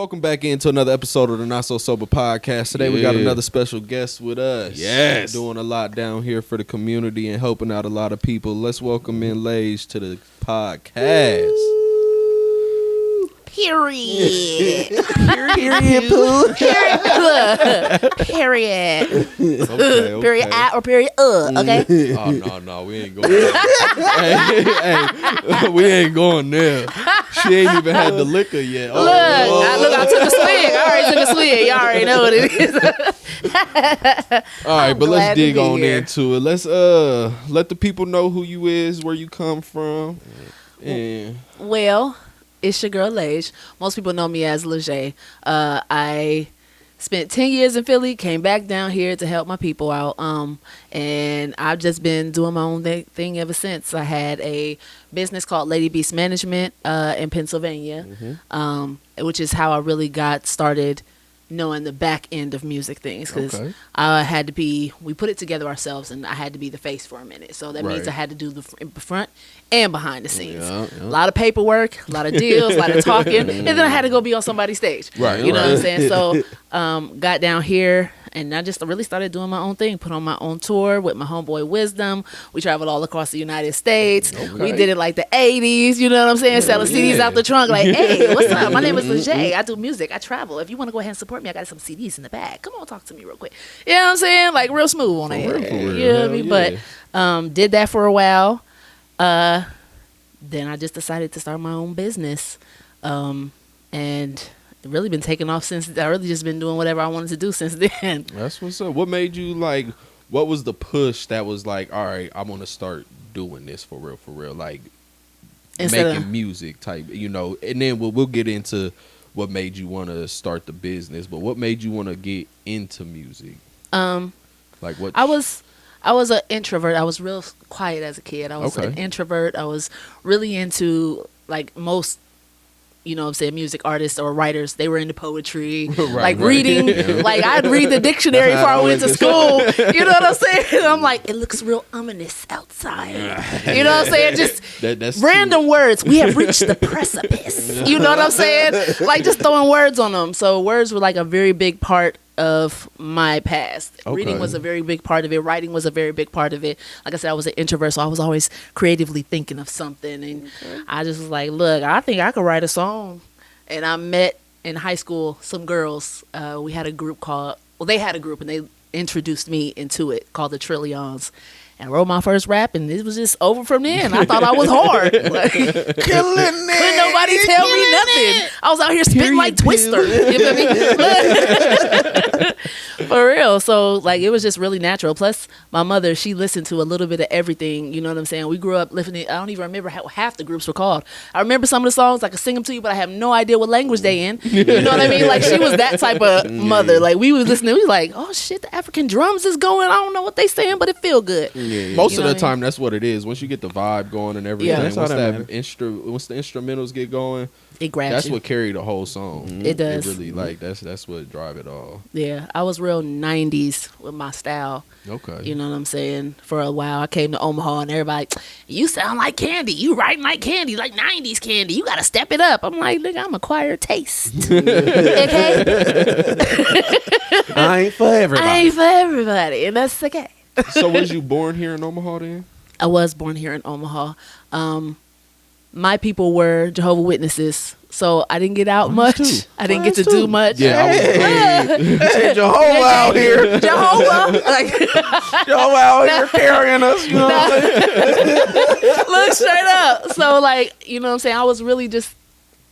Welcome back into another episode of the Not So Sober Podcast. Today we got another special guest with us. Yes. Doing a lot down here for the community and helping out a lot of people. Let's welcome in Laghe to the podcast. Period. Period, poo. Period. Okay. Period I or period okay? Oh, no, we ain't going there. hey, we ain't going there. She ain't even had the liquor yet. Look, I took a swig. I already took a swig. Y'all already know what it is. All right, but let's dig on here. into it. Let's let the people know who you is, where you come from. And Well, it's your girl Laghe. Most people know me as Laghe. I spent 10 years in Philly, came back down here to help my people out. And I've just been doing my own thing ever since. I had a business called Lady Beast Management in Pennsylvania, which is how I really got started knowing the back end of music things, because I had to be, we put it together ourselves, and I had to be the face for a minute. So that means I had to do the front and behind the scenes. A lot of paperwork, a lot of deals, a lot of talking, and then I had to go be on somebody's stage. You know what I'm saying? So got down here, and I just really started doing my own thing, put on my own tour with my homeboy Wisdom. We traveled all across the United States. We did it like the 80s, you know what I'm saying? Selling CDs out the trunk like, hey, what's up? My name is Laghe. I do music. I travel. If you want to go ahead and support me, I got some CDs in the bag. Come on, talk to me real quick. You know what I'm saying? Like real smooth on it. You know what I mean? But did that for a while. Then I just decided to start my own business. And really been taking off since. I really just been doing whatever I wanted to do since then. That's what's up. What made you like, what was the push that was like, all right, I want to start doing this for real, like making music type, you know? And then we'll get into what made you want to start the business, but what made you want to get into music? Like what? I was an introvert. I was real quiet as a kid. I was an introvert. I was really into, like most, you know what I'm saying, music artists or writers, they were into poetry, reading. Like, I'd read the dictionary before I went to school. You know what I'm saying? And I'm like, it looks real ominous outside. You know what I'm saying? Just that's random words. We have reached the precipice. You know what I'm saying? Like, just throwing words on them. So words were like a very big part of my past. Reading was a very big part of it. Writing was a very big part of it. Like I said, I was an introvert, so I was always creatively thinking of something. And I just was like, look, I think I could write a song. And I met in high school some girls. We had a group they had a group, and they introduced me into it, called the Trillions. And I wrote my first rap, and it was just over from there. And I thought I was hard. Like, killing it. Couldn't nobody tell me nothing. I was out here spitting like Twister. You feel me? For real. So, like, it was just really natural. Plus, my mother, she listened to a little bit of everything. You know what I'm saying? We grew up listening. I don't even remember how half the groups were called. I remember some of the songs. I could sing them to you, but I have no idea what language they in. You know what I mean? Like, she was that type of mother. Like, we was listening. We was like, oh, shit, the African drums is going. I don't know what they saying, but it feel good. Most of the time, that's what it is. Once you get the vibe going and everything, once the instrumentals get going, it grabs that's you. what carry the whole song. It does. It really, like, that's what drive it all. Yeah, I was real 90s with my style. Okay. You know what I'm saying? For a while, I came to Omaha, and everybody, you sound like Candy. You writing like Candy, like 90s Candy. You got to step it up. I'm like, nigga, I'm acquired taste. Okay? I ain't for everybody. And that's okay. So was you born here in Omaha then? I was born here in Omaha. My people were Jehovah's Witnesses, so I didn't get out much. I didn't get to do much. Yeah, Hey, Jehovah out here. Jehovah. Like, Jehovah out here carrying us. You know what I'm saying? Look, straight up. So, like, you know what I'm saying? I was really just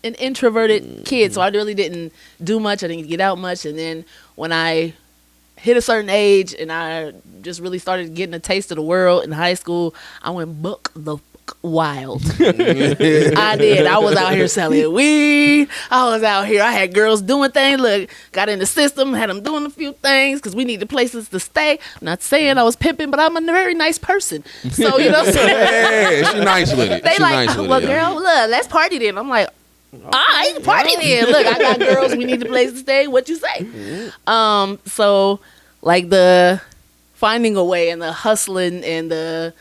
an introverted kid, so I really didn't do much. I didn't get out much. And then when I hit a certain age and I just really started getting a taste of the world in high school, I went buck the fuck wild. I did. I was out here selling weed. I was out here. I had girls doing things. Look, got in the system, had them doing a few things because we needed places to stay. I'm not saying I was pimping, but I'm a very nice person. So, you know what I'm saying? Hey, she nice with it. They she like, nice with well, it, girl, look, let's party then. I'm like, all right, party then. Look, I got girls. We need a place to stay. What you say? So, like, the finding a way and the hustling and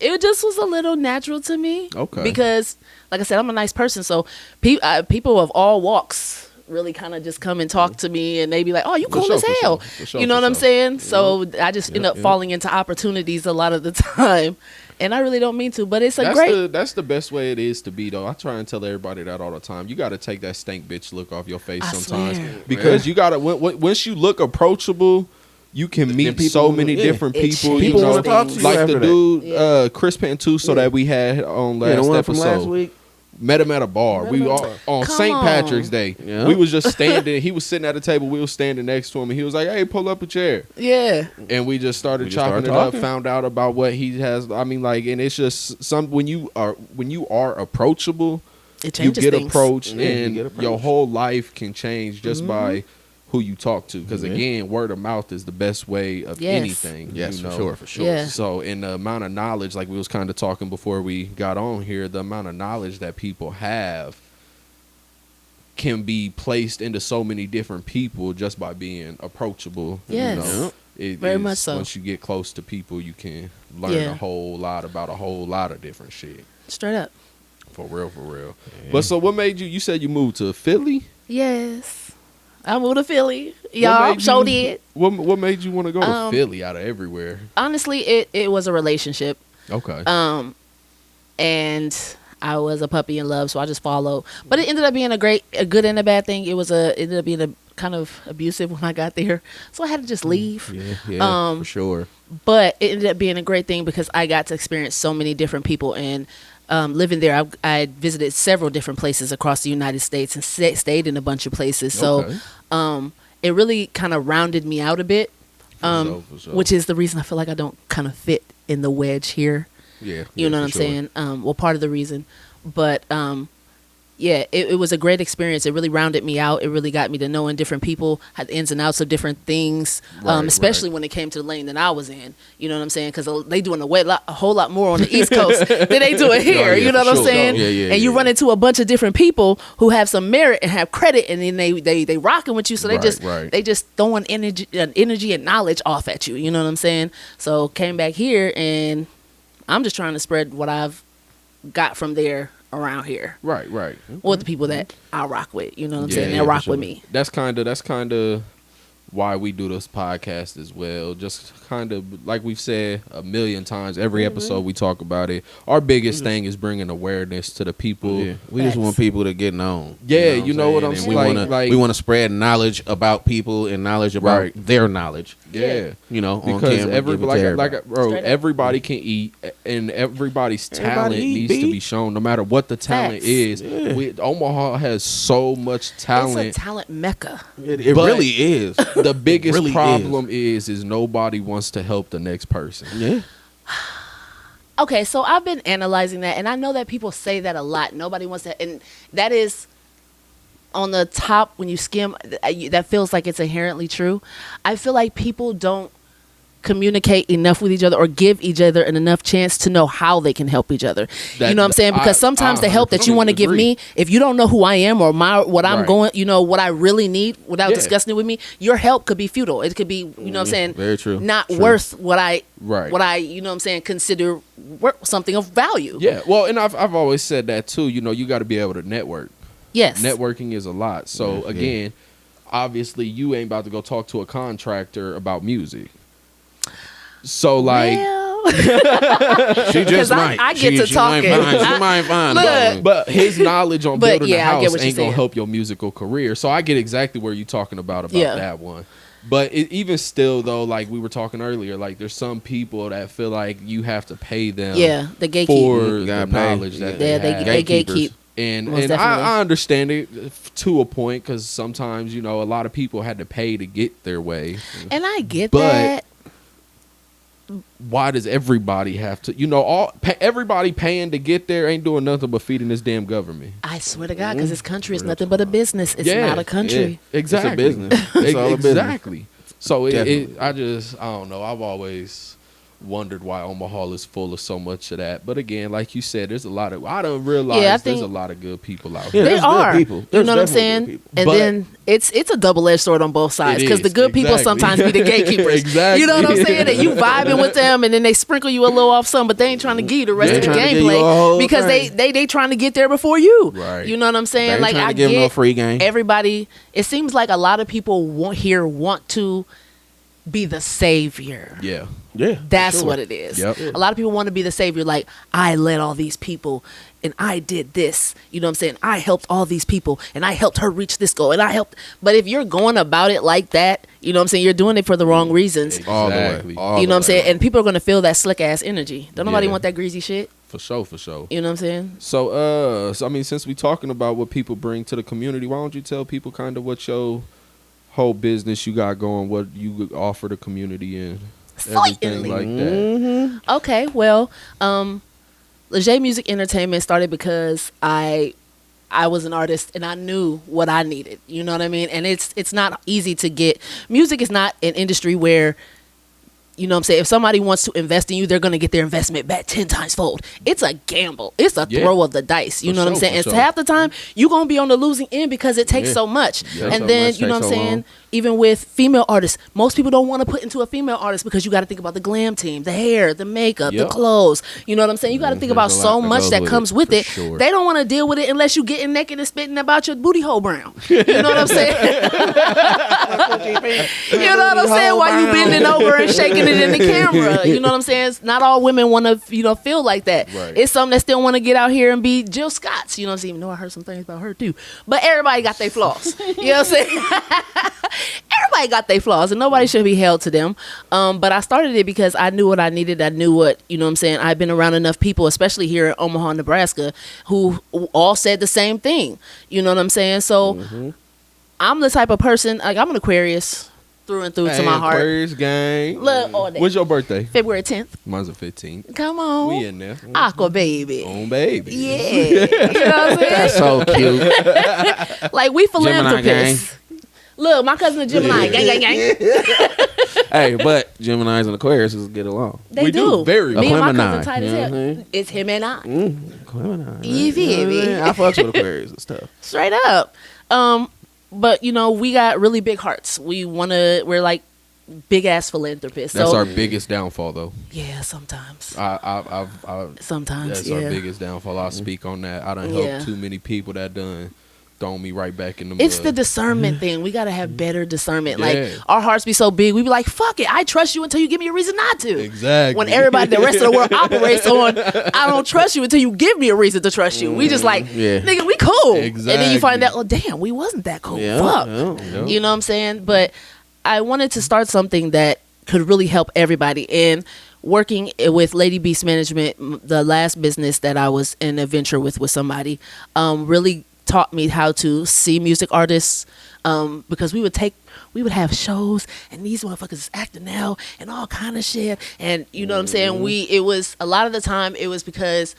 it just was a little natural to me. Okay. Because, like I said, I'm a nice person. So people of all walks really kind of just come and talk to me, and they be like, "Oh, you For cool sure, as for hell." sure, for sure, You know for what I'm sure. saying? So I just end up falling into opportunities a lot of the time, and I really don't mean to, but it's That's the best way it is to be, though. I try and tell everybody that all the time. You got to take that stank bitch look off your face I sometimes, swear. because you got to once you look approachable, you can meet people- so many yeah. different It people. You changes know, wanna talk to you like after the that. dude Yeah. Chris Pantuso that we had on Yeah, last the one episode. from last week. Met him at a bar. Met We him at a all bar. on Come St. on. Patrick's Day. Yeah. We was just standing. He was sitting at a table. We was standing next to him, and he was like, "Hey, pull up a chair." Yeah. And we just started We just chopping started it up. talking. Found out about what he has. I mean, like, and it's just when you are approachable, It you changes get things. approached, Yeah, you and get approached. your whole life can change just by who you talk to. Because Yeah. again, word of mouth is the best way of Yes. anything. Yes, you for know? sure, for sure. Yeah. So, in the amount of knowledge, like we was kind of talking before we got on here, the amount of knowledge that people have can be placed into so many different people just by being approachable. Yes. You know? It Very is- much so. Once you get close to people, you can learn Yeah. a whole lot about a whole lot of different shit. Straight up. For real, for real. But so, what made you said you moved to Philly? Yes. I moved to Philly. Y'all, made so you- did. What made you want to go to Um, Philly out of everywhere? Honestly, it was a relationship. Okay. And I was a puppy in love, so I just followed. But it ended up being a good and a bad thing. It ended up being a kind of abusive when I got there, so I had to just leave. Yeah, for sure. But it ended up being a great thing because I got to experience so many different people. And living there, I visited several different places across the United States and stayed in a bunch of places. So Okay. it really kind of rounded me out a bit, For sure. which is the reason I feel like I don't kind of fit in the wedge here. Yeah. You know what I'm for sure. saying? Well, part of the reason. But yeah, it was a great experience. It really rounded me out. It really got me to knowing different people, had the ins and outs of different things, Right, especially when it came to the lane that I was in. You know what I'm saying? Because they doing a whole lot more on the East Coast than they do it here. Oh, yeah, you know for what I'm sure. saying? Yeah, and you yeah. run into a bunch of different people who have some merit and have credit, and then they rocking with you. So Right. they just throwing energy and knowledge off at you. You know what I'm saying? So came back here, and I'm just trying to spread what I've got from there around here Right. with the people that I rock with. You know what I'm saying? Yeah, They for rock sure. with me. That's kind of why we do this podcast as well. Just kind of like we've said a million times, every episode we talk about it. Our biggest thing is bringing awareness to the people. Yeah. We just Facts. want people to get known. Yeah, you know what I'm And saying? we Like- want to like- we want to spread knowledge about people and knowledge about Right. their knowledge. Yeah. You know, on Because camera, give it to everybody. bro, Straight up. everybody can eat, and everybody's talent Everybody eat, needs to B. be shown, no matter what the talent Facts. is. Yeah. Omaha has so much It's talent. a talent mecca. It But- really is. The biggest really problem is nobody wants to help the next person. Yeah. Okay, so I've been analyzing that, and I know that people say that a lot. Nobody wants to, and that is on the top when you skim. That feels like it's inherently true. I feel like people don't communicate enough with each other or give each other an enough chance to know how they can help each other. You know what I'm saying? Because sometimes the help that you want to give me, if you don't know who I am or what I'm Right. going, what I really need without Yeah. discussing it with me, your help could be futile. It could be, you know what I'm saying? Very true. Not True. worth what I, Right. you know what I'm saying, consider something of value. Yeah, well, and I've always said that too. You know, you got to be able to network. Yes. Networking is a lot. So Yeah. again, obviously, you ain't about to go talk to a contractor about music. So like, Well, She just 'Cause I- might. I get to she talking. Might find, she might find Look. something. but his knowledge on But building yeah, a I get house what you're ain't gonna saying. help your musical career. So I get exactly where you're talking about Yeah. that one. But even still, though, like we were talking earlier, like there's some people that feel like you have to pay them yeah, the gatekeep. for You the gotta pay. knowledge that Yeah, they have. they Gatekeepers. gatekeep. And Most and definitely. I understand it to a point because sometimes a lot of people had to pay to get their way. And I get But- that. Why does everybody have to? Everybody paying to get there ain't doing nothing but feeding this damn government. I swear to God, because this country is nothing but a business. It's Yeah, not a country. Exactly. It's a business. It's all a business. Exactly. So I Definitely. don't know. I've always wondered why Omaha is full of so much of that. But again, like you said, there's a lot of, I don't realize there's a lot of good people out here. They are. People. You know what I'm saying? And then it's a double-edged sword on both sides, because the good people sometimes be the gatekeepers. Exactly. You know what I'm saying? And you vibing with them, and then they sprinkle you a little off some, but they ain't trying to give you the rest of the gameplay because they trying to get there before you. Right. You know what I'm saying? They like, trying I to give them get no free game. everybody. It seems like a lot of people want to be the savior. Yeah. That's what it is. Yep. A lot of people want to be the savior. Like, I led all these people and I did this. You know what I'm saying? I helped all these people and I helped her reach this goal and I helped. But if you're going about it like that, you know what I'm saying? You're doing it for the wrong reasons. Exactly. All the way. You know what I'm saying? And people are going to feel that slick ass energy. Don't nobody want that greasy shit. For sure. You know what I'm saying? So, I mean, since we talking about what people bring to the community, why don't you tell people kind of what your whole business you got going, what you offer the community and everything like that? Okay, well, Laghe Music Entertainment started because I was an artist and I knew what I needed. You know what I mean? And it's not easy to get. Music is not an industry where, you know what I'm saying, if somebody wants to invest in you, they're going to get their investment back 10 times fold. It's a gamble. It's a throw of the dice. You know what I'm saying? And half the time, you're going to be on the losing end because it takes so much. And then, you know what I'm saying, even with female artists, most people don't want to put into a female artist because you got to think about the glam team, the hair, the makeup, the clothes. You know what I'm saying? You got to think about so much that comes with it. Sure. They don't want to deal with it unless you getting naked and spitting about your booty hole brown. You know what I'm saying? You know what I'm saying? While you bending over and shaking it in the camera. You know what I'm saying? Not all women want to, feel like that. Right. It's some that still want to get out here and be Jill Scotts. You know what I'm saying? Even though I heard some things about her too. But everybody got their flaws. You know what I'm saying? Everybody got their flaws and nobody should be held to them. But I started it because I knew what I needed. I knew what, you know what I'm saying? I've been around enough people, especially here in Omaha, Nebraska, who all said the same thing. You know what I'm saying? So I'm the type of person, like, I'm an Aquarius through and through to my heart. Aquarius gang. Look, all day. What's your birthday? February 10th. Mine's the 15th. Come on. We in there. Aqua baby. Baby. Yeah. You know what I'm saying? That's so cute. Like, we Gemini philanthropists. Look, my cousin is Gemini. Gang. Hey, but Geminis and Aquarius get along. They do. Very Me and my Gemini. cousin tight as hell. It's him and I. Gemini. You feel me? I fucks with Aquarius and stuff. Straight up. But we got really big hearts. We're like big ass philanthropists. That's so, our biggest downfall, though. Yeah, sometimes. Sometimes that's our biggest downfall. I'll speak on that. I done helped too many people that done thrown me right back in the mud. It's the discernment thing. We gotta have better discernment. Yeah. Like, our hearts be so big, we be like, fuck it, I trust you until you give me a reason not to. Exactly. When everybody, the rest of the world operates on, I don't trust you until you give me a reason to trust you. We just like, nigga, we cool. Exactly. And then you find out, oh damn, we wasn't that cool. Fuck. Yeah. You know what I'm saying? But I wanted to start something that could really help everybody. And working with Lady Beast Management, the last business that I was in a venture with somebody, really taught me how to see music artists, because we would have shows and these motherfuckers is acting now and all kind of shit, and you know what I'm saying, it was a lot of the time it was because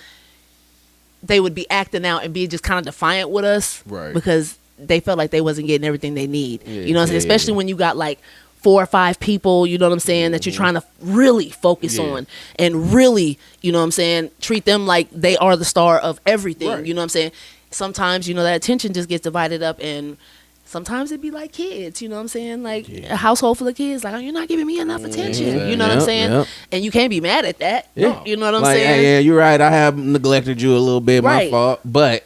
they would be acting out and be just kind of defiant with us, right? Because they felt like they wasn't getting everything they need. You know what I'm saying? Especially when you got like 4 or 5 people, you know what I'm saying, that you're trying to really focus on and really, you know what I'm saying, treat them like they are the star of everything. You know what I'm saying? Sometimes, that attention just gets divided up, and sometimes it be like kids, you know what I'm saying? Like a household full of kids, like, oh, you're not giving me enough attention. You know what I'm saying? And you can't be mad at that. Yeah. You know what I'm like, saying? Hey, yeah, you're right. I have neglected you a little bit, my fault. But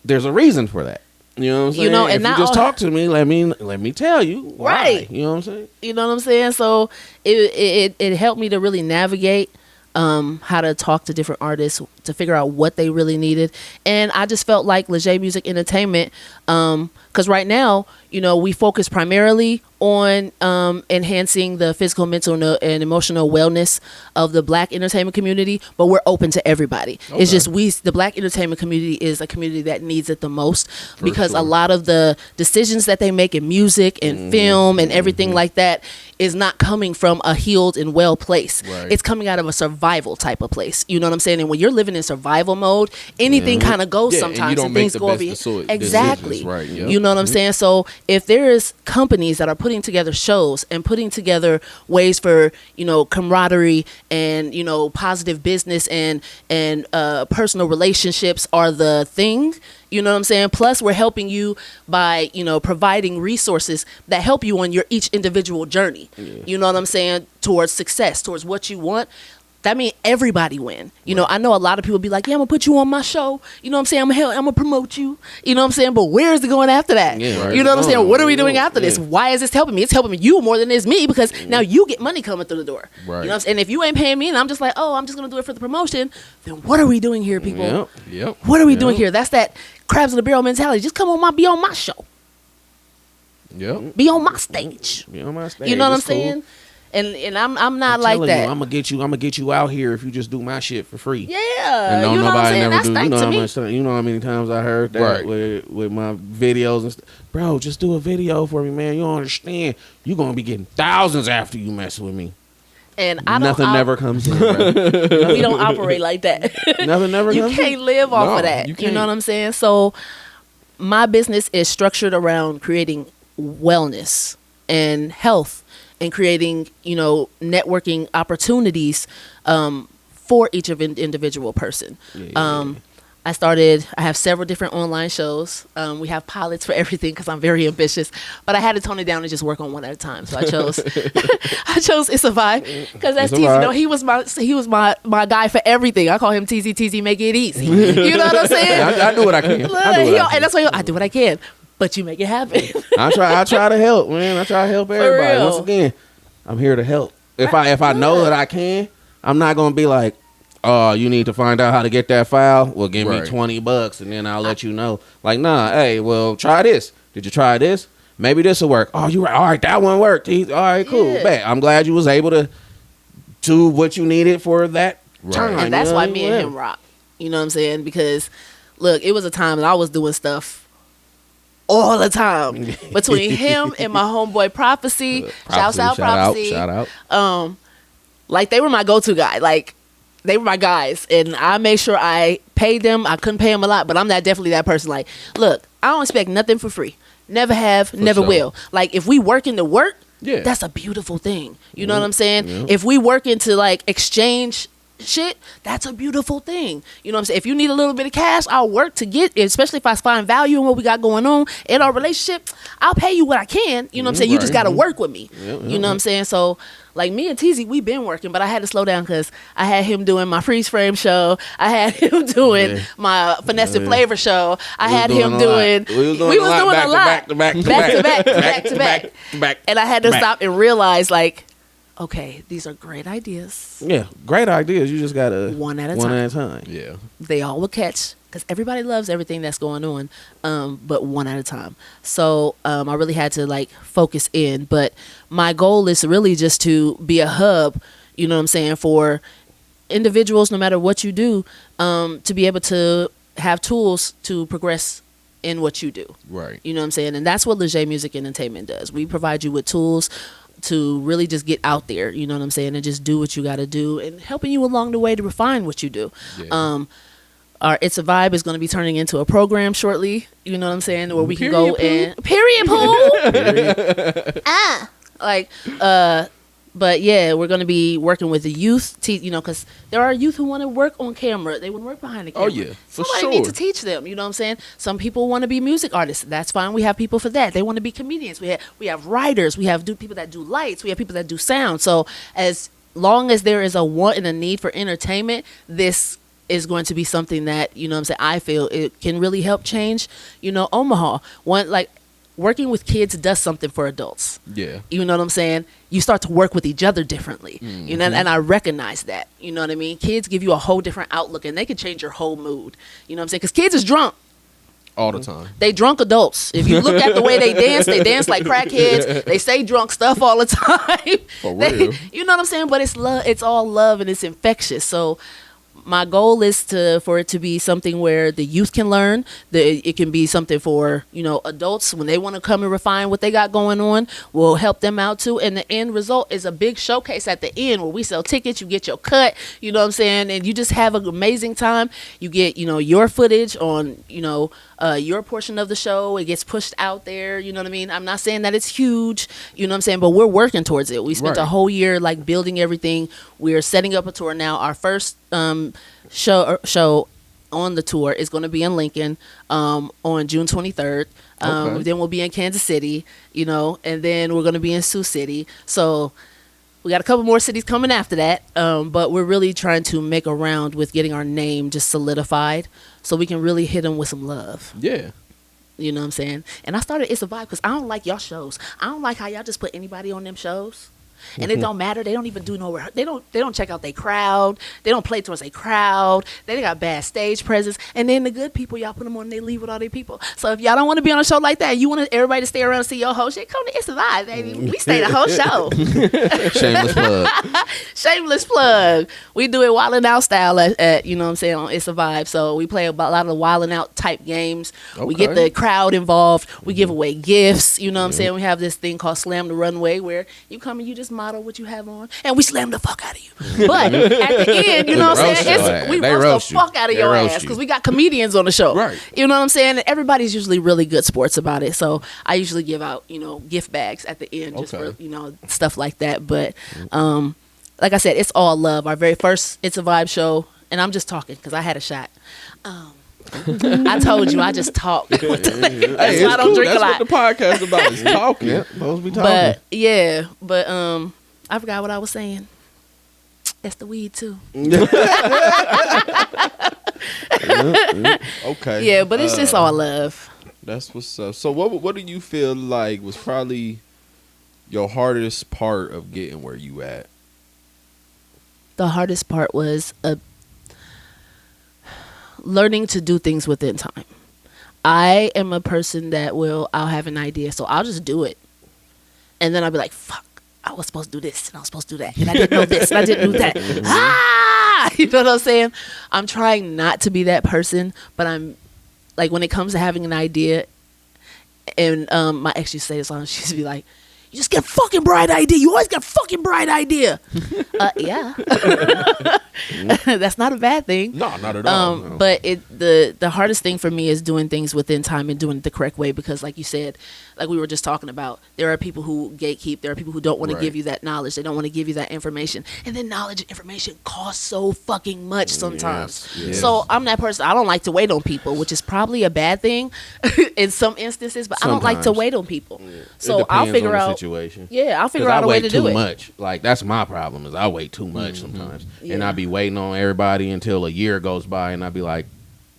there's a reason for that. You know what I'm saying? And if you just talk to me, let me tell you why. Right. You know what I'm saying? You know what I'm saying? So it helped me to really navigate how to talk to different artists to figure out what they really needed. And I just felt like Laghe Music Entertainment, because right now, we focus primarily on enhancing the physical, mental, and emotional wellness of the Black entertainment community, but we're open to everybody. Okay. It's just the Black entertainment community is a community that needs it the most, because a lot of the decisions that they make in music and film and everything like that is not coming from a healed and well place. Right. It's coming out of a survival type of place. You know what I'm saying? And when you're living in survival mode, anything kind of goes sometimes, and things go over. Exactly. Right. Yep. You know what I'm saying? So if there's companies that are putting together shows and putting together ways for, camaraderie and, positive business and personal relationships are the thing. You know what I'm saying? Plus, we're helping you by, providing resources that help you on your each individual journey. Yeah. You know what I'm saying? Towards success, towards what you want. That means everybody win. I know a lot of people be like, yeah, I'm going to put you on my show. You know what I'm saying? I'm going to promote you. You know what I'm saying? But where is it going after that? Yeah, right. You know what I'm saying? What are we doing after this? Why is this helping me? It's helping you more than it's me because now you get money coming through the door. Right. You know what I'm saying? And if you ain't paying me and I'm just like, oh, I'm just going to do it for the promotion, then what are we doing here, people? Yep. What are we doing here? That's that crabs in the barrel mentality. Just come on, be on my show. Yep. Be on my stage. Be on my stage. You know what I'm saying? And I'm not like that. I'm gonna get you out here if you just do my shit for free. Yeah. And you know nobody never That's do. You How many times I heard that with my videos and stuff. Bro, just do a video for me, man. You don't understand. You're gonna be getting thousands after you mess with me. And nothing never comes in, bro. We don't operate like that. Nothing never You comes in. can't live off of that. You know what I'm saying? So my business is structured around creating wellness and health and creating, networking opportunities for each of individual person. I have several different online shows. We have pilots for everything because I'm very ambitious, but I had to tone it down and just work on one at a time. So I chose IZZA Vibe because that's TZ. He was my guy for everything. I call him TZ, make it easy. You know what I'm saying? I do what I can. And that's why I do what I can. But you make it happen. I try to help, man. I try to help everybody. Once again, I'm here to help. If I know that I can, I'm not gonna be like, oh, you need to find out how to get that file. Well, give me $20 and then I'll let you know. Like, nah, hey, well, try this. Did you try this? Maybe this will work. Oh, you right. All right, that one worked. All right, cool. Yeah. Bet. I'm glad you was able to do what you needed for that time. And that's why me and him rock. You know what I'm saying? Because look, it was a time that I was doing stuff all the time between him and my homeboy Prophecy. Shout out. Like they were my go-to guy. Like they were my guys, and I made sure I paid them. I couldn't pay them a lot, but I'm definitely that person. Like, look, I don't expect nothing for free. Never have, never will. Like if we work into work, that's a beautiful thing. You know what I'm saying? Yeah. If we work into like exchange shit, that's a beautiful thing. You know what I'm saying? If you need a little bit of cash, I'll work to get it, especially if I find value in what we got going on in our relationship. I'll pay you what I can. You know what I'm saying? You just got to work with me. You know what I'm saying? So like me and TZ, we been working, but I had to slow down because I had him doing my freeze frame show. I had him doing my finesse and flavor show. I had him doing. We was doing a lot. Back to back. And I had to stop and realize like, okay, these are great ideas. Yeah, great ideas. You just gotta one at a time. Yeah, they all will catch because everybody loves everything that's going on, but one at a time. So I really had to like focus in. But my goal is really just to be a hub. You know what I'm saying, for individuals, no matter what you do, to be able to have tools to progress in what you do. Right. You know what I'm saying, and that's what Laghe Music Entertainment does. We provide you with tools to really just get out there, you know what I'm saying, and just do what you got to do, and helping you along the way to refine what you do. Yeah. Our It's a Vibe is going to be turning into a program shortly, you know what I'm saying, where we can go and period pool. But yeah, we're going to be working with the youth, because there are youth who want to work on camera. They want to work behind the camera. Oh, yeah, for Somebody sure. needs to teach them, you know what I'm saying? Some people want to be music artists. That's fine. We have people for that. They want to be comedians. We have writers. We have people that do lights. We have people that do sound. So as long as there is a want and a need for entertainment, this is going to be something that, you know what I'm saying, I feel it can really help change, Omaha. Working with kids does something for adults. Yeah. You know what I'm saying? You start to work with each other differently. Mm-hmm. You know, and I recognize that. You know what I mean? Kids give you a whole different outlook, and they can change your whole mood. You know what I'm saying? Because kids is drunk. All the time. They drunk adults. If you look at the way they dance like crackheads. They say drunk stuff all the time. For real. You know what I'm saying? But it's love. It's all love, and it's infectious. So my goal is for it to be something where the youth can learn. It can be something for, adults when they want to come and refine what they got going on. We'll help them out too. And the end result is a big showcase at the end where we sell tickets. You get your cut. You know what I'm saying? And you just have an amazing time. You get, your footage on, your portion of the show. It gets pushed out there. You know what I mean? I'm not saying that it's huge. You know what I'm saying? But we're working towards it. We spent a whole year like building everything. We're setting up a tour now. Our first show on the tour is going to be in Lincoln on June 23rd. Then we'll be in Kansas City, and then we're going to be in Sioux City. So we got a couple more cities coming after that, but we're really trying to make a round with getting our name just solidified so we can really hit them with some love. Yeah. You know what I'm saying? And I started It's a Vibe because I don't like y'all shows. I don't like how y'all just put anybody on them shows. And it don't matter. They don't even do nowhere. They don't check out their crowd. They don't play towards their crowd. They got bad stage presence. And then the good people, y'all put them on and they leave with all their people. So if y'all don't want to be on a show like that, you want everybody to stay around and see your whole shit, come to It's a Vibe, baby. We stay the whole show. Shameless plug. Shameless plug. We do it Wildin' Out style at you know what I'm saying, on It's a Vibe. So we play a lot of Wildin' Out type games. We get the crowd involved. We give away gifts. You know what I'm saying? We have this thing called Slam the Runway where you come and you just model what you have on, and we slam the fuck out of you. But at the end, you know what I'm saying, we roast the fuck out of your ass because we got comedians on the show. Right. You know what I'm saying? And everybody's usually really good sports about it. So I usually give out, gift bags at the end just for, stuff like that. But like I said, it's all love. Our very first It's a Vibe show, and I'm just talking because I had a shot. I told you I just talk. That's why I don't drink a lot. That's what the podcast about is talking. Yeah, supposed to be talking. But I forgot what I was saying. That's the weed too. Okay. Yeah, but it's just all love. That's what's up. So what do you feel like was probably your hardest part of getting where you at? The hardest part was learning to do things within time. I am a person that I'll have an idea, so I'll just do it. And then I'll be like, fuck, I was supposed to do this, and I was supposed to do that, and I didn't know this, and I didn't do that. You know what I'm saying? I'm trying not to be that person, but I'm, like, when it comes to having an idea, and my ex used to say this on, she used to be like, you just get a fucking bright idea. You always got a fucking bright idea. Yeah. That's not a bad thing. No, not at all. No. But the hardest thing for me is doing things within time and doing it the correct way because, like you said, like we were just talking about, there are people who gatekeep. There are people who don't want to give you that knowledge. They don't want to give you that information. And then knowledge and information cost so fucking much sometimes. Yes. So I'm that person. I don't like to wait on people, which is probably a bad thing in some instances, but sometimes. I don't like to wait on people. Yeah. So I'll figure out. Situation. Yeah, I'll figure out a way to do it. I wait too much. Like, that's my problem is I wait too much sometimes. Yeah. And I be waiting on everybody until a year goes by and I be like,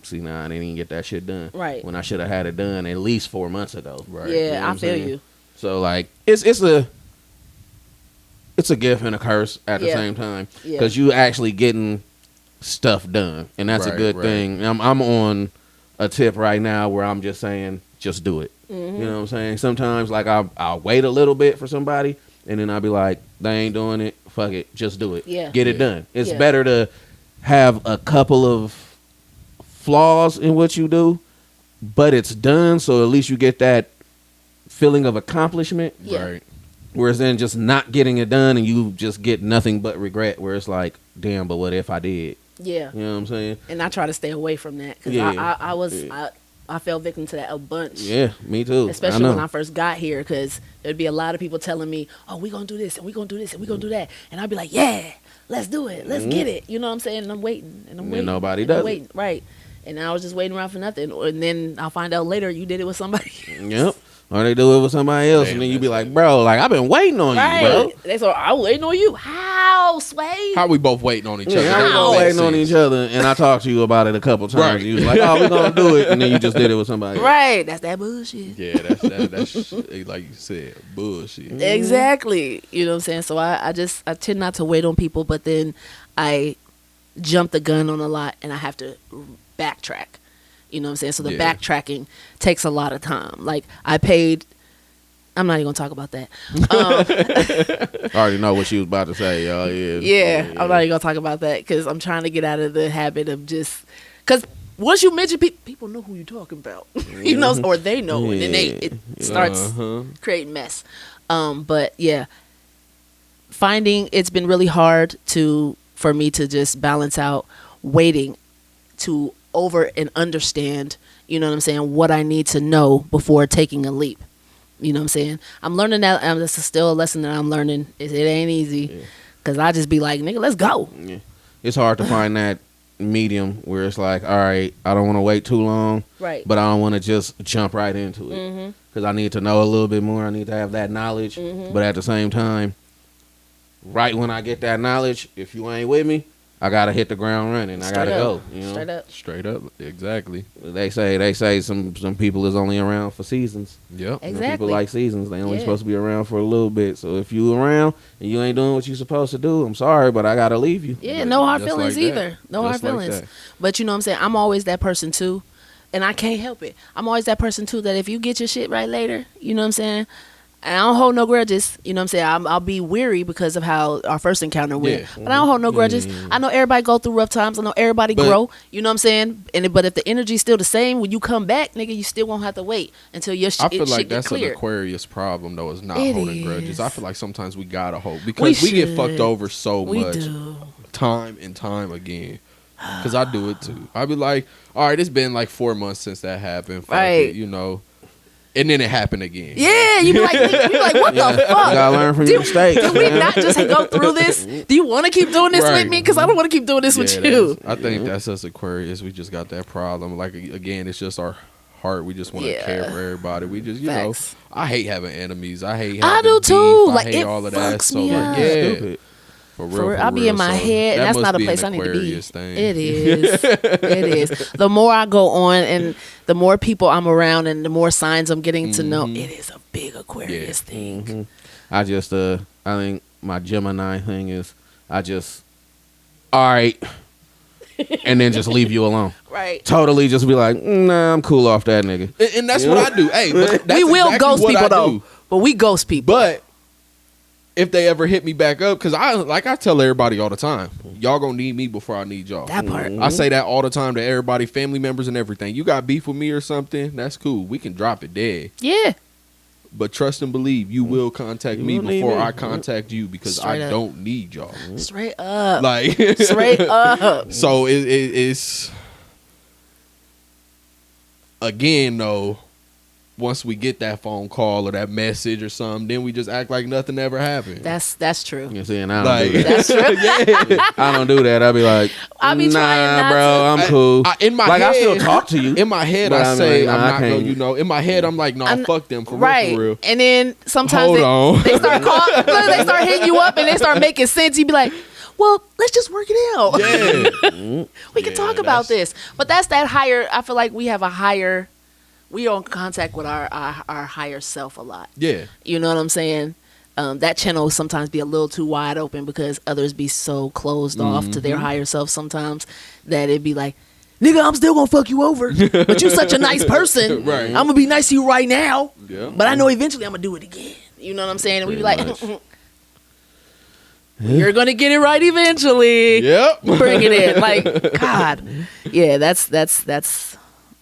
see, nah, I didn't even get that shit done. Right. When I should have had it done at least 4 months ago. Right. Yeah, you know I feel you. So, like, it's a gift and a curse at the same time. Because you actually getting stuff done. And that's a good thing. I'm on a tip right now where I'm just saying, just do it. Mm-hmm. You know what I'm saying? Sometimes, like, I'll wait a little bit for somebody, and then I'll be like, they ain't doing it. Fuck it. Just do it. Yeah. Get it done. It's better to have a couple of flaws in what you do, but it's done, so at least you get that feeling of accomplishment. Yeah. Right. Whereas then just not getting it done, and you just get nothing but regret, where it's like, damn, but what if I did? Yeah. You know what I'm saying? And I try to stay away from that, because I fell victim to that a bunch. Yeah, me too. Especially when I first got here, because there'd be a lot of people telling me, oh, we going to do this, and we going to do this, and we going to do that. And I'd be like, yeah, let's do it. Let's get it. You know what I'm saying? And I'm waiting. And I'm waiting. And nobody does it. Right. And I was just waiting around for nothing. And then I'll find out later you did it with somebody else. Yep. Or they do it with somebody else, and then you be like, bro, like, I've been waiting on you, bro. They say, I'm waiting on you. How, Sway? How we both waiting on each other? How we waiting on each other, and I talked to you about it a couple times. Right. You was like, oh, we're going to do it, and then you just did it with somebody else. Right. That's that bullshit. Yeah, that's like you said, bullshit. Exactly. You know what I'm saying? So I tend not to wait on people, but then I jump the gun on a lot, and I have to backtrack. You know what I'm saying? So the backtracking takes a lot of time. Like, I paid I'm not even gonna talk about that. I already know what she was about to say, y'all. Yeah, I'm not even gonna talk about that because I'm trying to get out of the habit of just because once you mention people know who you're talking about, you know, or they know, and then it starts creating mess. But yeah, finding it's been really hard for me to just balance out waiting to over and understand, you know what I'm saying, what I need to know before taking a leap. You know what I'm saying? I'm learning that. This is still a lesson that I'm learning. It ain't easy. Because I just be like, nigga, let's go. Yeah. It's hard to find that medium where it's like, all right, I don't want to wait too long. Right. But I don't want to just jump right into it. Because I need to know a little bit more. I need to have that knowledge. But at the same time, right when I get that knowledge, if you ain't with me, I gotta hit the ground running. I gotta go. You know? Straight up. Exactly. They say some people is only around for seasons. Yep. Exactly. You know, people like seasons. They only supposed to be around for a little bit. So if you around and you ain't doing what you supposed to do, I'm sorry, but I gotta leave you. Yeah, no hard feelings either. No hard feelings. But you know what I'm saying? I'm always that person too. And I can't help it. I'm always that person too that if you get your shit right later, you know what I'm saying? And I don't hold no grudges. You know what I'm saying? I'll be weary because of how our first encounter went. But I don't hold no grudges. I know everybody go through rough times. I know everybody grow. You know what I'm saying? But if the energy's still the same, when you come back, nigga, you still won't have to wait until your shit I feel like that's cleared. an Aquarius problem, though, is not holding grudges. I feel like sometimes we gotta hold. Because we get fucked over so much. Time and time again. Because I do it too. I be like, all right, it's been like 4 months since that happened. Fuck it, you know. And then it happened again. Yeah, you be like, what the fuck? You gotta learn from your mistakes. Did we not just go through this? Do you want to keep doing this with me? Because I don't want to keep doing this with you. I think that's us Aquarius. We just got that problem. Like, again, it's just our heart. We just want to care for everybody. We just, you know, I hate having enemies. I hate having do too. Beef. Like, I hate all of that. So, like, stupid. For real, I'll be in my head, and that's not a place I need to be. Thing. It is. It is. The more I go on, and the more people I'm around, and the more signs I'm getting to know, it is a big Aquarius thing. I think my Gemini thing is, all right, and then just leave you alone. Right. Totally, just be like, nah, I'm cool off that nigga. And that's what I do. Hey, but we will ghost people though. But we ghost people. But if they ever hit me back up, because I tell everybody all the time, y'all gonna need me before I need y'all. That part. I say that all the time to everybody, family members and everything. You got beef with me or something, that's cool. We can drop it dead. Yeah. But trust and believe, you will contact me before I contact you, because I don't need y'all. Straight up. Like straight up. So it's again though. Once we get that phone call or that message or something, then we just act like nothing ever happened. That's true. You see, and I don't do that. That's true. I don't do that. I'll be like, nah, bro, I'm cool. In my head, I still talk to you. In my head, I say like, I'm not gonna, you know. In my head, I'm like, nah, fuck them for real. And then sometimes they start calling, they start hitting you up, and they start making sense. You be like, well, let's just work it out. Yeah, we can talk about this. But that's that higher. I feel like we have a higher. We are in contact with our higher self a lot. Yeah. You know what I'm saying? That channel sometimes be a little too wide open because others be so closed off to their higher self sometimes that it'd be like, nigga, I'm still gonna fuck you over. But you such a nice person. Right. I'm gonna be nice to you right now. Yeah. But I know eventually I'm gonna do it again. You know what I'm saying? And we be like, you're gonna get it right eventually. Yep. Bring it in. Like, God. Yeah, that's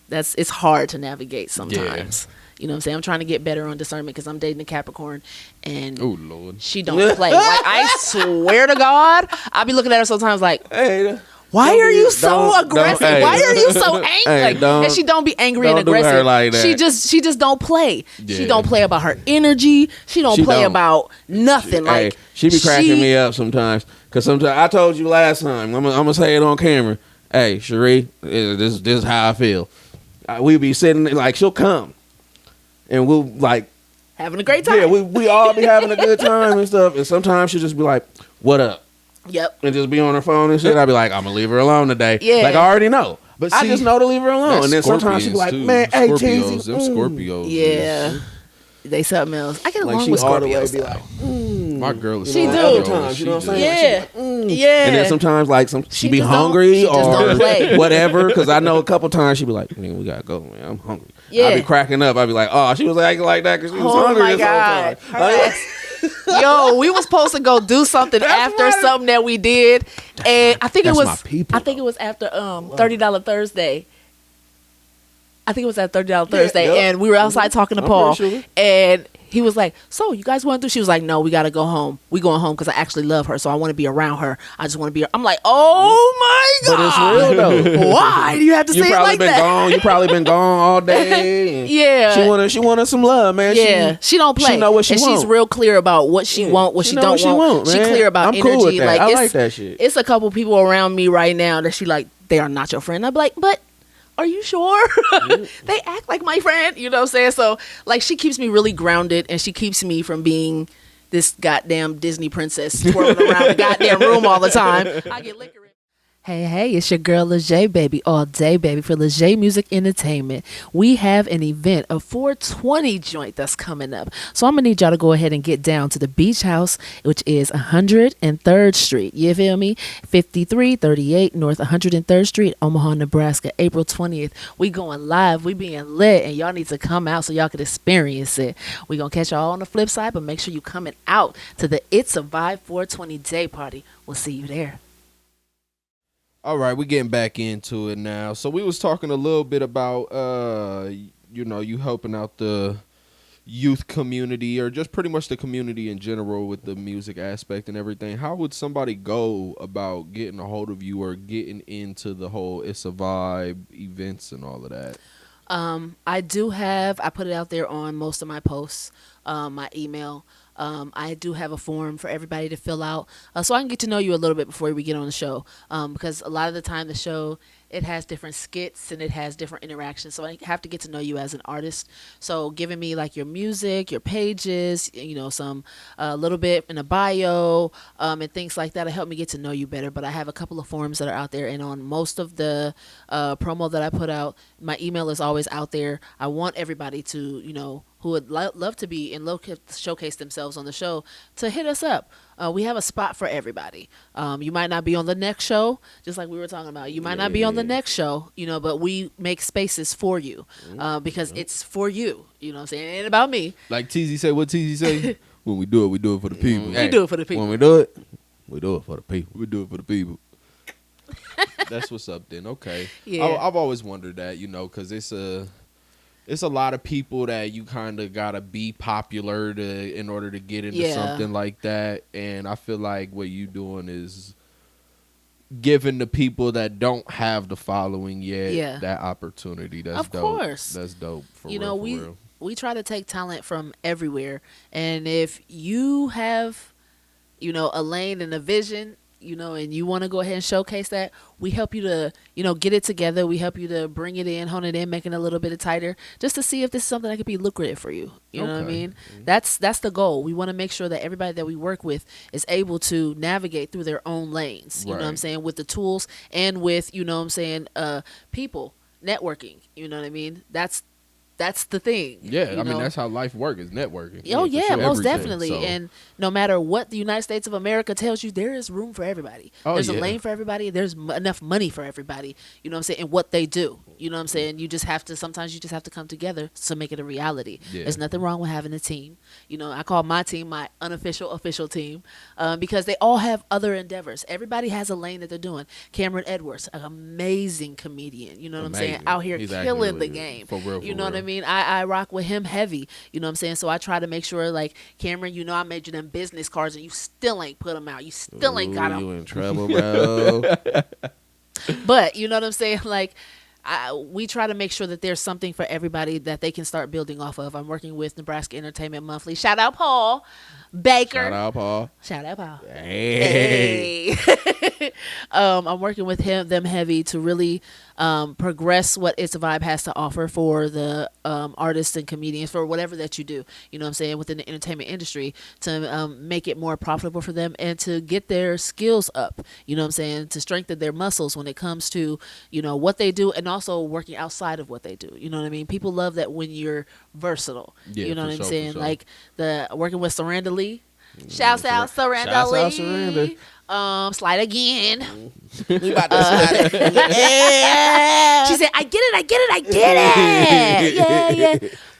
it's hard to navigate sometimes. You know what I'm saying? I'm trying to get better on discernment because I'm dating a Capricorn and oh Lord, she don't play. Like, I swear to God, I'll be looking at her sometimes like, hey, why are you so aggressive? Why are you so angry? And she don't be angry and aggressive. Do her like that. She just don't play. Yeah. She don't play about her energy. She don't play about nothing. She be cracking me up sometimes. Cause sometimes I told you last time. I'm gonna say it on camera. Hey, Cherie, this is how I feel. We be sitting like she'll come, and we'll like having a great time. Yeah, we all be having a good time and stuff. And sometimes she'll just be like, "What up?" Yep. And just be on her phone and shit. I'll be like, "I'm gonna leave her alone today." Yeah. Like I already know, but I just know to leave her alone. And then Scorpions sometimes she'll be like, too. "Man, hey, Scorpios, them Scorpios." Yeah. They something else. I get along with Scorpios. Be like, My girl is she do. Other times, you know what I'm saying? Yeah. Like, she like, Yeah. And then sometimes like she be just hungry don't- she just or don't play. whatever. Because I know a couple times she be like, man, we gotta go, man. I'm hungry. Yeah. I be cracking up. I be like, oh, she was acting like that because she was Oh hungry. my this whole God. time. Her ass- Yo, we was supposed to go do something after something that we did, and I think it That's was. my people, I think it was after $30 Thursday. I think it was at $30 Thursday, yep. and we were outside talking to I'm Paul, pretty sure. and he was like, "So you guys want to do?" She was like, "No, we got to go home. We going home because I actually love her, so I want to be around her. I just want to be." I'm like, "Oh my But God!" it's real though. Why do you have to You say it probably like been that? gone. You probably been gone all day. and Yeah. She wanted some love, man. Yeah, she don't play. She know what she and want. she's real clear about what she want, what she know don't what she want. She man. clear about I'm energy. cool with that. Like I it's, like that shit. It's a couple people around me right now that she like they are not your friend. I'm like, but are you sure? They act like my friend. You know what I'm saying? So like she keeps me really grounded, and she keeps me from being this goddamn Disney princess twirling around the goddamn room all the time. I get liquor. Hey, it's your girl Laghe, baby, all day, baby, for Laghe Music Entertainment. We have an event, a 420 joint that's coming up. So I'm going to need y'all to go ahead and get down to the Beach House, which is 103rd Street. You feel me? 5338 North 103rd Street, Omaha, Nebraska, April 20th. We going live. We being lit, and y'all need to come out so y'all can experience it. We going to catch y'all on the flip side, but make sure you coming out to the It's a Vibe 420 day party. We'll see you there. All right, we're getting back into it now. So we was talking a little bit about, you helping out the youth community or just pretty much the community in general with the music aspect and everything. How would somebody go about getting a hold of you or getting into the whole It's a Vibe events and all of that? I put it out there on most of my posts, my email. I do have a form for everybody to fill out so I can get to know you a little bit before we get on the show because a lot of the time the show, it has different skits and it has different interactions, so I have to get to know you as an artist. So giving me like your music, your pages, some a little bit in a bio and things like that to help me get to know you better. But I have a couple of forms that are out there, and on most of the promo that I put out, my email is always out there. I want everybody to who would love to be and showcase themselves on the show to hit us up. We have a spot for everybody. You might not be on the next show, just like we were talking about. You might not be on the next show, but we make spaces for you because it's for you. You know what I'm saying? It ain't about me. Like TZ say, what TZ say? When we do it for the people. We do it for the people. When we do it, we do it for the people. We do it for the people. That's what's up then. Okay. Yeah. I've always wondered that, because it's a lot of people that you kind of gotta be popular in order to get into something like that, and I feel like what you doing is giving the people that don't have the following yet that opportunity. That's of dope. course. That's dope. For real. We try to take talent from everywhere, and if you have, a lane and a vision, and you want to go ahead and showcase that, we help you to, get it together. We help you to bring it in, hone it in, making it a little bit tighter, just to see if this is something that could be lucrative for you. You know what I mean? Mm-hmm. That's the goal. We want to make sure that everybody that we work with is able to navigate through their own lanes. You know what I'm saying? With the tools and with, people networking. You know what I mean? That's the thing. Yeah, I mean, that's how life works, is networking. Oh, yeah, sure, most everything, definitely. so. And no matter what the United States of America tells you, there is room for everybody. There's a lane for everybody. There's enough money for everybody, you know what I'm saying, and what they do. You know what I'm saying? Sometimes you just have to come together to make it a reality. Yeah. There's nothing wrong with having a team. I call my team my unofficial official team because they all have other endeavors. Everybody has a lane that they're doing. Cameron Edwards, an amazing comedian, you know what I'm saying? Out here killing the game. For real, you know what I mean? I rock with him heavy, you know what I'm saying? So I try to make sure, like, Cameron, I made you them business cards and you still ain't put them out. You still ain't got them. You in trouble, bro. But, you know what I'm saying? Like, we try to make sure that there's something for everybody that they can start building off of. I'm working with Nebraska Entertainment Monthly. Shout out Paul Baker. Shout out Paul. Hey. I'm working with them heavy to really progress what It's a Vibe has to offer for the artists and comedians, for whatever that you do, you know what I'm saying, within the entertainment industry, to make it more profitable for them and to get their skills up, you know what I'm saying, to strengthen their muscles when it comes to, what they do, and also working outside of what they do. You know what I mean? People love that when you're versatile. You know what I'm saying? Sure. Like working with Saranda Lee. Shouts out Surrender Shouts Lee. out Surrender. Slide again. We about to slide it. She said, I get it.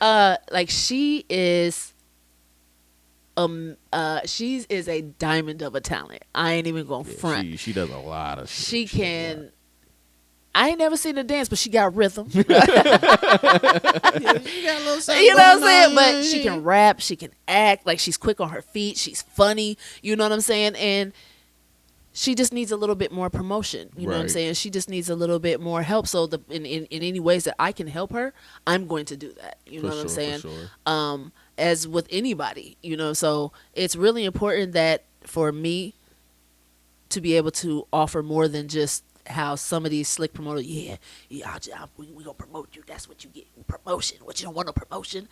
Yeah. Like she is she is a diamond of a talent. I ain't even gonna front. She does a lot of shit. She can. I ain't never seen her dance, but she got rhythm. She got a little something. You know what I'm saying? But she can rap, she can act, like she's quick on her feet, she's funny, you know what I'm saying? And she just needs a little bit more promotion, you know what I'm saying? She just needs a little bit more help. So in any ways that I can help her, I'm going to do that. You know what I'm saying? Sure. As with anybody, you know, so it's really important that for me to be able to offer more than just how some of these slick promoters, we gonna promote you. That's what you get, promotion. What, you don't want no promotion?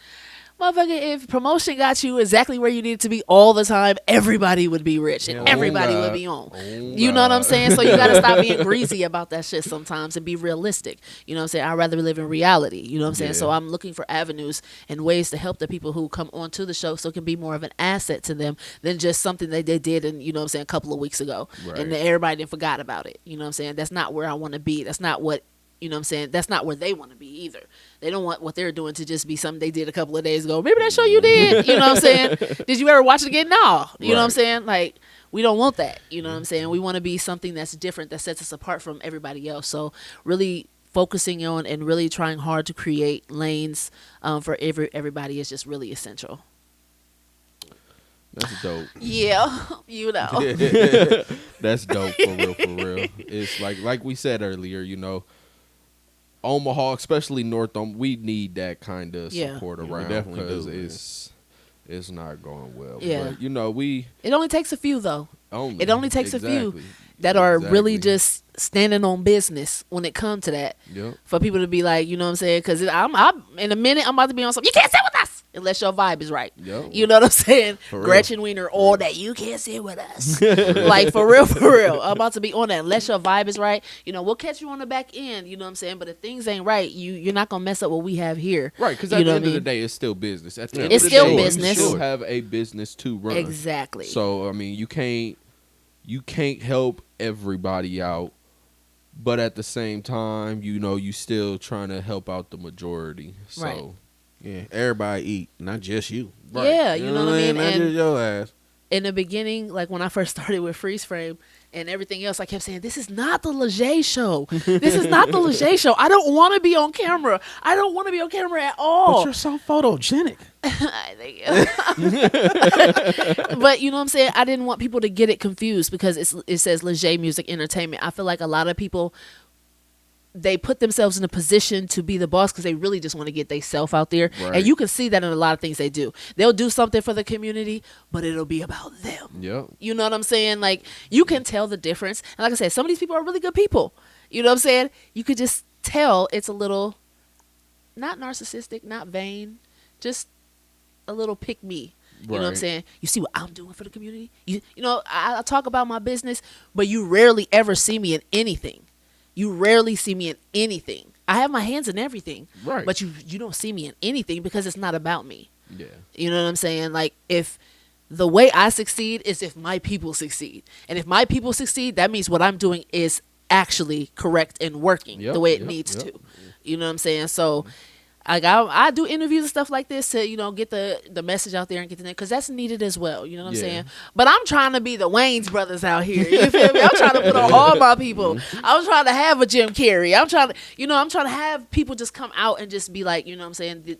Motherfucker, if promotion got you exactly where you need to be all the time, everybody would be rich and everybody would be on. You know what I'm saying? So you gotta stop being greasy about that shit sometimes and be realistic. You know what I'm saying? I'd rather live in reality. You know what I'm saying? So I'm looking for avenues and ways to help the people who come onto the show so it can be more of an asset to them than just something that they did in, you know what I'm saying, a couple of weeks ago. And then everybody then forgot about it. You know what I'm saying? That's not where I want to be. That's not what, you know what I'm saying? That's not where they want to be either. They don't want what they're doing to just be something they did a couple of days ago. Remember that show you did? You know what I'm saying? Did you ever watch it again? No. You know what I'm saying? Like, we don't want that. You know what I'm saying? We want to be something that's different, that sets us apart from everybody else. So really focusing on and really trying hard to create lanes for everybody is just really essential. That's dope. Yeah, you know. That's dope, for real. It's like we said earlier, you know, Omaha, especially North we need that kind of support around, because it's not going well. Yeah. But, you know, it only takes a few, though. It only takes a few that are Exactly. really just standing on business when it comes to that. Yep. For people to be like, you know what I'm saying? Because I'm in a minute, I'm about to be on something. You can't sit with us unless your vibe is right. Yep. You know what I'm saying? Gretchen Wiener, all that. You can't sit with us. Like, for real. I'm about to be on that. Unless your vibe is right, you know, we'll catch you on the back end. You know what I'm saying? But if things ain't right, you're not going to mess up what we have here. Right, because at the end of the day, it's still business. At the end it's of the still day, business. You still have a business to run. Exactly. So, I mean, you can't help everybody out, but at the same time, you know, you still trying to help out the majority. So, yeah, everybody eat, not just you. Right. Yeah, you know what I mean? Not just your ass. In the beginning, like when I first started with Freeze Frame and everything else, I kept saying, this is not the Laghe show. This is not the Laghe show. I don't want to be on camera. I don't want to be on camera at all. But you're so photogenic. But you know what I'm saying? I didn't want people to get it confused because it says Laghe Music Entertainment. I feel like a lot of people, they put themselves in a position to be the boss because they really just want to get themselves out there. Right. And you can see that in a lot of things they do. They'll do something for the community, but it'll be about them. Yep. You know what I'm saying? Like, you can tell the difference. And like I said, some of these people are really good people. You know what I'm saying? You could just tell it's a little, not narcissistic, not vain, just a little pick me. You know what I'm saying? You see what I'm doing for the community? You know, I talk about my business, but you rarely ever see me in anything. You rarely see me in anything. I have my hands in everything, right? But you don't see me in anything because it's not about me. Yeah. You know what I'm saying? Like, if the way I succeed is if my people succeed. And if my people succeed, that means what I'm doing is actually correct and working the way it needs to. You know what I'm saying? So I do interviews and stuff like this to, you know, get the message out there and get the name, because that's needed as well. You know what I'm saying? But I'm trying to be the Wayans brothers out here. You feel me? I'm trying to put on all my people. I'm trying to have a Jim Carrey. I'm trying to have people just come out and just be like, you know what I'm saying?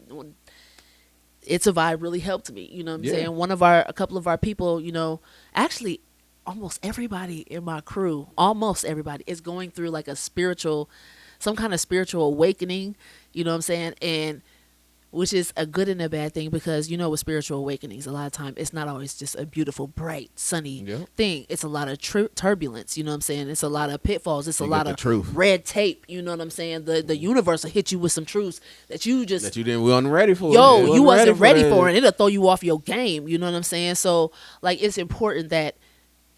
It's a Vibe really helped me. You know what I'm saying? A couple of our people, you know, actually almost everybody in my crew, almost everybody is going through like some kind of spiritual awakening. You know what I'm saying? And which is a good and a bad thing, because, you know, with spiritual awakenings, a lot of time it's not always just a beautiful, bright, sunny thing. It's a lot of turbulence. You know what I'm saying? It's a lot of pitfalls. It's a lot of red tape. You know what I'm saying? The universe will hit you with some truths that you wasn't ready for. You wasn't ready for it. It'll throw you off your game. You know what I'm saying? So, like, it's important that,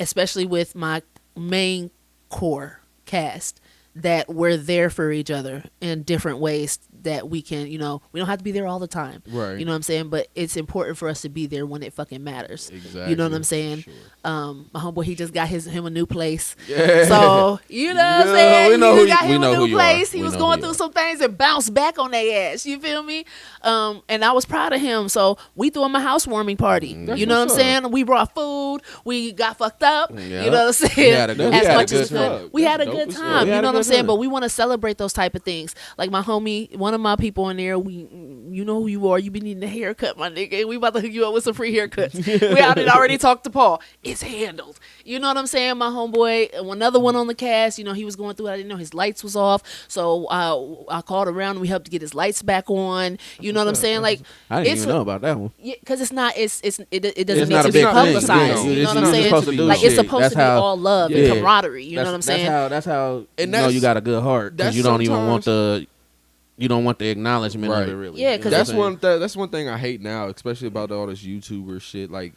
especially with my main core cast, that we're there for each other in different ways that we can, we don't have to be there all the time. Right. You know what I'm saying? But it's important for us to be there when it fucking matters. Exactly. You know what I'm saying? Sure. My homeboy, he just got him a new place. Yeah. So, you know what I'm saying? We know he got him a new place. He was going through some things and bounced back on their ass. You feel me? And I was proud of him. So we threw him a housewarming party. That's you know what I'm up. saying? We brought food. We got fucked up. Yeah. You know what I'm saying? We had a good as we had a good time. You know what I'm saying? time. But we want to celebrate those type of things. Like my homie, one of my people in there, you know who you are. You be needing a haircut, my nigga. We about to hook you up with some free haircuts. We already talked to Paul. It's handled. You know what I'm saying? My homeboy, another one on the cast, he was going through it. I didn't know his lights was off. So I called around and we helped to get his lights back on. You know what I'm saying? Like, I didn't even know about that one. Yeah, because it doesn't need not to a be big publicized. thing. You know what I'm You're saying? supposed to do Like, shit. it's supposed to be all love and camaraderie. You know what I'm saying? That's how And you know you got a good heart, because you don't even want sometimes- you don't want the acknowledgement of it, really. Yeah, 'cause that's one thing I hate now, especially about all this YouTuber shit. Like,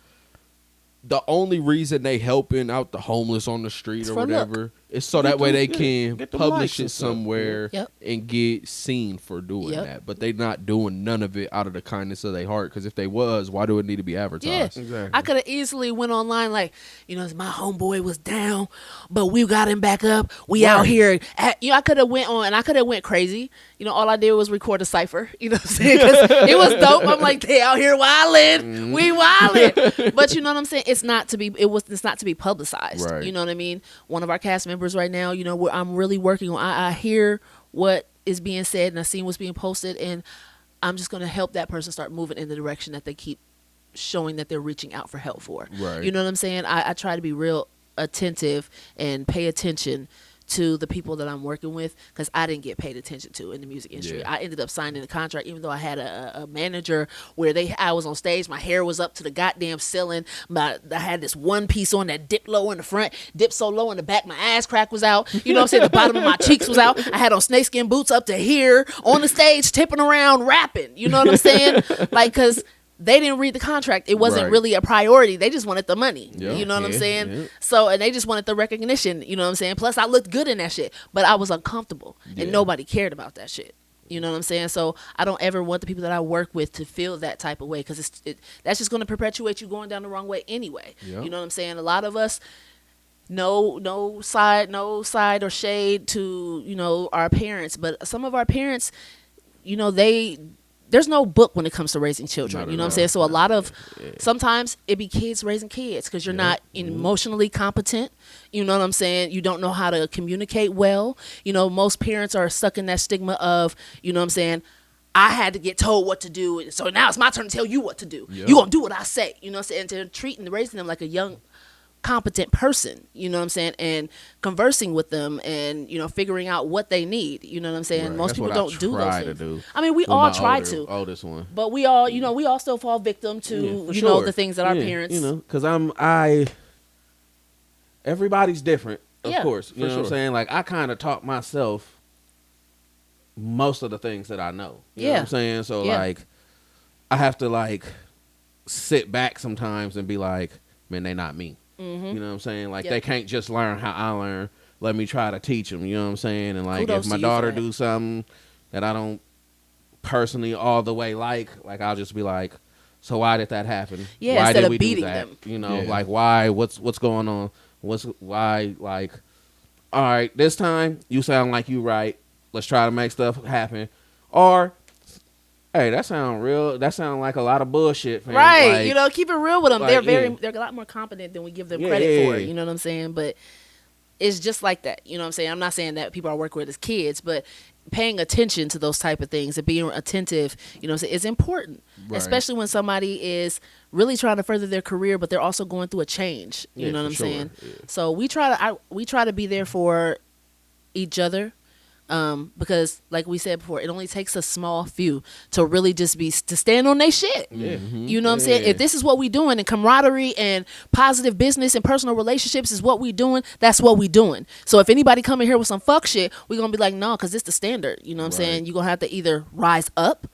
the only reason they helping out the homeless on the street It's or for whatever is so that way they can get them publish likes it and stuff. somewhere Yep. and get seen for doing Yep. that. But they not doing none of it out of the kindness of their heart. Because if they was, why do it need to be advertised? Yeah, Exactly. I could have easily went online like, my homeboy was down, but we got him back up. We out here. I could have went on and I could have went crazy. All I did was record a cipher. You know what I'm saying? 'Cause it was dope. I'm like, they out here wilding. We wilding. But you know what I'm saying? It's not to be publicized. Right. You know what I mean? One of our cast members right now, I'm really working on. I hear what is being said and I seen what's being posted, and I'm just going to help that person start moving in the direction that they keep showing that they're reaching out for help for. Right. You know what I'm saying? I try to be real attentive and pay attention to the people that I'm working with, because I didn't get paid attention to in the music industry. Yeah. I ended up signing a contract, even though I had a manager where I was on stage, my hair was up to the goddamn ceiling. I had this one piece on that dipped low in the front, dipped so low in the back, my ass crack was out. You know what I'm saying? The bottom of my cheeks was out. I had on snakeskin boots up to here on the stage, tipping around, rapping. You know what I'm saying? Like, because they didn't read the contract. It wasn't Right. really a priority. They just wanted the money. Yeah. You know what I'm saying? Yeah. So, and they just wanted the recognition. You know what I'm saying? Plus, I looked good in that shit, but I was uncomfortable, Yeah. and nobody cared about that shit. You know what I'm saying? So I don't ever want the people that I work with to feel that type of way, because that's just going to perpetuate you going down the wrong way anyway. Yeah. You know what I'm saying? A lot of us, no side or shade to our parents, but some of our parents, there's no book when it comes to raising children. Not You know at what I'm saying? So a all. lot of sometimes it be kids raising kids because you're not emotionally competent. You know what I'm saying? You don't know how to communicate well. Most parents are stuck in that stigma of, you know what I'm saying, I had to get told what to do, so now it's my turn to tell you what to do. Yeah. You're going to do what I say. You know what I'm saying? And to treating, raising them like a young, competent person, you know what I'm saying, and conversing with them and figuring out what they need, you know what I'm saying. Right. Most That's people what don't do try those to things. do I mean, we with all my try to, oldest one, but we all we all still fall victim to for you know sure. the things that our parents because everybody's different, of course, you know what I'm saying. Like, I kind of taught myself most of the things that I know, you know what I'm saying. So like, I have to like sit back sometimes and be like, man, they not me. You know what I'm saying? Like, they can't just learn how I learn. Let me try to teach them, you know what I'm saying? And like, Kudos if my to you for daughter that. do something that I don't personally all the way like I'll just be like, so why did that happen? Yeah, Why instead did of we beating do that? them. You know, Yeah. like, why? What's going on? Why? Like, all right, this time you sound like you right. Let's try to make stuff happen. Or, hey, that sound real. That sound like a lot of bullshit, fam. right. Like, Keep it real with them. like, They're a lot more competent than we give them credit for. You know what I'm saying? But it's just like that. You know what I'm saying? I'm not saying that people I work with as kids, but paying attention to those type of things and being attentive, you know what I'm saying, is important. Right. Especially when somebody is really trying to further their career, but they're also going through a change. You Yeah, know what for I'm sure. saying? Yeah. So we try to be there for each other. Because like we said before, it only takes a small few to really just to stand on their shit. Yeah. You know what I'm saying? If this is what we doing, and camaraderie and positive business and personal relationships is what we doing, that's what we doing. So if anybody come in here with some fuck shit, we gonna be like, no, because it's the standard. You know what I'm saying? You're gonna have to either rise up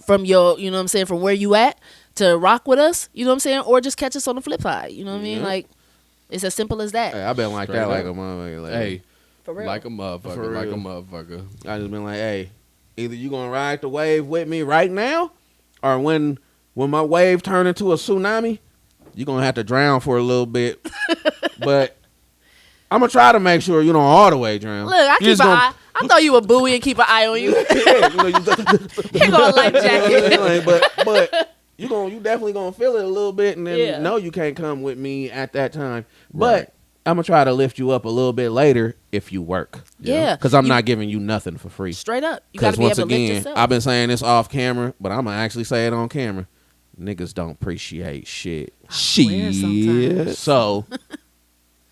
from your, you know what I'm saying, from where you at to rock with us, you know what I'm saying, or just catch us on the flip side. You know what I mean? Like, it's as simple as that. Hey, I've been like Straight that, like up. a motherfucker. Like, Hey, For real. Like a motherfucker. I just been like, hey, either you gonna ride the wave with me right now, or when my wave turn into a tsunami, you gonna have to drown for a little bit. But I'm gonna try to make sure you don't all the way drown. Look, I keep an eye. I thought you a buoy and keep an eye on you. He gonna life jacket. but you definitely gonna feel it a little bit, and then no, you can't come with me at that time. But I'm gonna try to lift you up a little bit later if you work. Yeah, because I'm not giving you nothing for free. Straight up, you gotta be able to lift yourself. I've been saying this off camera, but I'm gonna actually say it on camera. Niggas don't appreciate shit. Shit. So